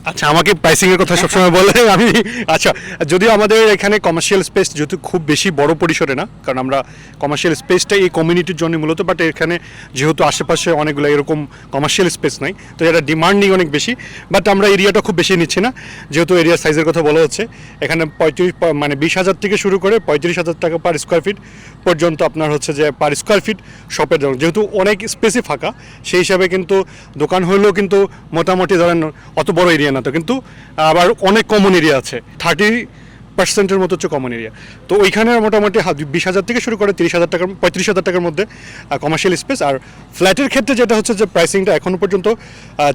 আচ্ছা, আমাকে প্রাইসিং এর কথা সবসময় বলে আমি আচ্ছা, যদিও আমাদের এখানে কমার্শিয়াল স্পেস যেহেতু খুব বেশি বড় পরিসরে না, কারণ আমরা কমার্শিয়াল স্পেসটা এই কমিউনিটির জন্য মূলত, বাট এখানে যেহেতু আশেপাশে অনেকগুলো এরকম কমার্শিয়াল স্পেস নাই, তো এটা ডিমান্ডিং অনেক বেশি, বাট আমরা এরিয়াটা খুব বেশি নিচ্ছি না, যেহেতু এরিয়ার সাইজের কথা বলা হচ্ছে। এখানে 20,000 থেকে শুরু করে 35,000 টাকা পার স্কোয়ার ফিট পর্যন্ত আপনার হচ্ছে যে পার স্কোয়ার ফিট শপের দাম, যেহেতু অনেক স্পেসই ফাঁকা, সেই হিসাবে কিন্তু দোকান হলেও কিন্তু মোটামুটি ধরেন অত বড় এরিয়া না, তো কিন্তু আবার অনেক কমন এরিয়া আছে, 30% মতো হচ্ছে কমন এরিয়া। তো ওইখানে মোটামুটি 20,000 থেকে শুরু করে 30,000 টাকা 35,000 টাকার মধ্যে কমার্শিয়াল স্পেস। আর ফ্ল্যাটের ক্ষেত্রে যেটা হচ্ছে যে প্রাইসিংটা এখনো পর্যন্ত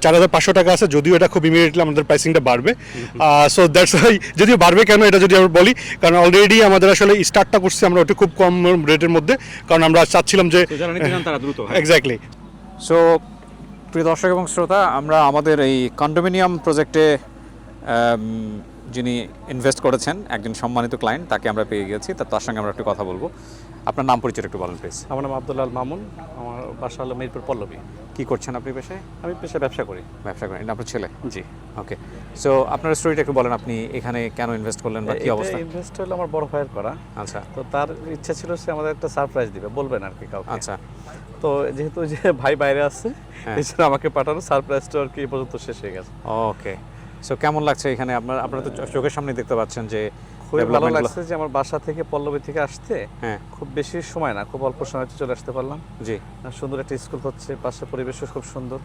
4,500 টাকা আছে, যদিও এটা খুব ইমিডিয়েটলি আমাদের প্রাইসিংটা বাড়বে। সো দ্যাটস ওয়াই, যদিও বাড়বে কেন এটা যদি আমরা বলি, কারণ অলরেডি আমাদের আসলে স্টার্টটা করছি আমরা ওটা খুব কম রেটের মধ্যে, কারণ আমরা চাচ্ছিলাম যে এক্স্যাক্টলি।
সো প্রিয় দর্শক এবং শ্রোতা, আমরা আমাদের এই কন্ডোমিনিয়াম প্রজেক্টে যিনি ইনভেস্ট করেছেন একজন সম্মানিত ক্লায়েন্ট, তাকে আমরা পেয়ে গেছি, তার সঙ্গে আমরা একটু কথা বলবো। আপনার নাম পরিচয় একটু বলেন প্লিজ।
আমার নাম আব্দুল্লাহ মামুন, আমার বাসা হলো মিরপুর পল্লবী।
কি করছেন আপনি পেশায়?
আমি পেশায় ব্যবসা করি।
ব্যবসা করেন, এটা আপনার ছেলে?
জি।
ওকে, সো আপনার স্টোরিটা একটু বলেন, আপনি এখানে কেন ইনভেস্ট করলেন বা কি অবস্থা?
ইনভেস্ট হলো আমার বড় ভাইয়ের করা।
আচ্ছা।
তো তার ইচ্ছা ছিল সে আমাদের একটা সারপ্রাইজ দিবে, বলবেন আর কি কাউকে।
আচ্ছা।
তো যেহেতু যে ভাই বাইরে আছে, এই জন্য আমাকে পাঠানো সারপ্রাইজটা আর কি এই পর্যন্ত শেষ হয়ে গেছে।
ওকে, সো কেমন লাগছে এখানে? আপনারা তো চোখের সামনে দেখতে পাচ্ছেন যে
খুবই ভালো লাগছে যে আমার বাসা থেকে পল্লবী থেকে আসতে খুব বেশি সময় না, খুব অল্প সময়ে চলে আসতে পারলাম।
জি।
সুন্দর একটা স্কুল হচ্ছে, পাশে পরিবেশও খুব সুন্দর,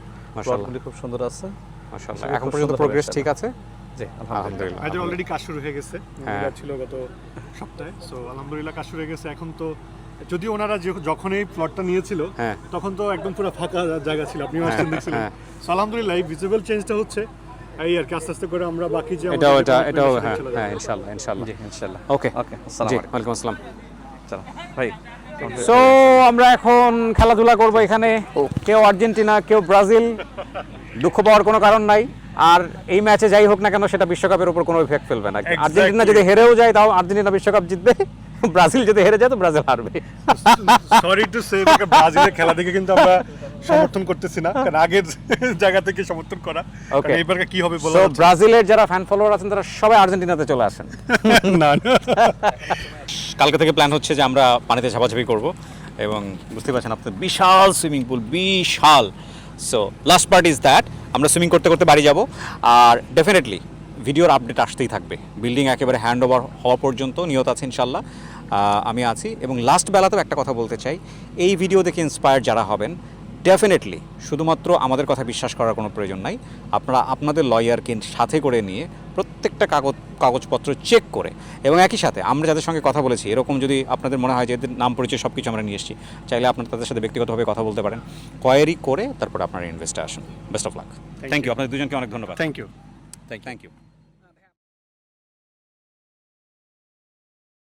প্লটগুলি খুব সুন্দর আছে।
মাশাআল্লাহ, এখন পর্যন্ত প্রোগ্রেস ঠিক আছে?
জি,
আলহামদুলিল্লাহ।
আমাদের অলরেডি কাজ শুরু হয়ে গেছে, এটা ছিল গত সপ্তাহে। সো আলহামদুলিল্লাহ কাজ শুরু হয়ে গেছে। এখন তো যদি ওনারা যখন এই প্লটটা নিয়েছিল তখন তো একদম পুরো ফাঁকা জায়গা ছিল, আপনি আসছেন দেখছিলেন। সো আলহামদুলিল্লাহ এই ভিজিবল চেঞ্জটা হচ্ছে, এই আর কি আস্তে আস্তে করে আমরা বাকি যে
এটাও হ্যাঁ ইনশাআল্লাহ
জি ইনশাআল্লাহ।
ওকে
ওকে, আসসালামু আলাইকুম।
ওয়ালাইকুম আসসালাম।
চলো ভাই।
সো আমরা এখন খেলাধুলা করব এখানে, কেউ আর্জেন্টিনা কেউ ব্রাজিল, দুঃখ পাওয়ার কোনো কারণ নাই। আর এই ম্যাচে যাই হোক না কেন সেটা বিশ্বকাপের উপর কোনো ইফেক্ট ফেলবে না। আর্জেন্টিনা যদি হেরেও যায় তাও আর্জেন্টিনা বিশ্বকাপ জিতবে, ব্রাজিল যদি হেরে যায় তো ব্রাজিল হারবে।
সরি টু সে, ব্রাজিলের খেলা দেখে কিন্তু আমরা সমর্থন করতেছি না, কারণ আগের জায়গা থেকে সমর্থন করা।
ওকে,
এইবার কি হবে বলা
যাচ্ছে। ব্রাজিলের যারা ফ্যান ফলোয়ার আছেন তারা সবাই আর্জেন্টিনাতে চলে আসেন।
না
কালকে থেকে প্ল্যান হচ্ছে যে আমরা পানিতে ঝাপাঝাপি করব, এবং বুঝতে পারছেন আপনাদের বিশাল সুইমিং পুল, বিশাল। So last part is that, আমরা সুইমিং করতে করতে বাড়ি যাব। আর ডেফিনেটলি ভিডিওর আপডেট আসতেই থাকবে, বিল্ডিং একেবারে হ্যান্ড ওভার হওয়া পর্যন্ত নিয়ত আছে ইনশাল্লাহ, আমি আছি। এবং লাস্ট বেলাতেও একটা কথা বলতে চাই, এই ভিডিও দেখে ইন্সপায়ার যারা হবেন, ডেফিনেটলি শুধুমাত্র আমাদের কথা বিশ্বাস করার কোনো প্রয়োজন নাই। আপনারা আপনাদের লয়ারকে সাথে করে নিয়ে প্রত্যেকটা কাগজপত্র চেক করে, এবং একই সাথে আমরা যাদের সঙ্গে কথা বলেছি এরকম যদি আপনাদের মনে হয় যে এদের নাম পরিচয় সব কিছু আমরা নিয়ে এসেছি, চাইলে আপনারা তাদের সাথে ব্যক্তিগতভাবে কথা বলতে পারেন, কোয়ারি করে তারপরে আপনারা ইনভেস্টে আসুন। Best of luck. Thank you, আপনাদের দুজনকে অনেক ধন্যবাদ।
Thank you.
Thank you.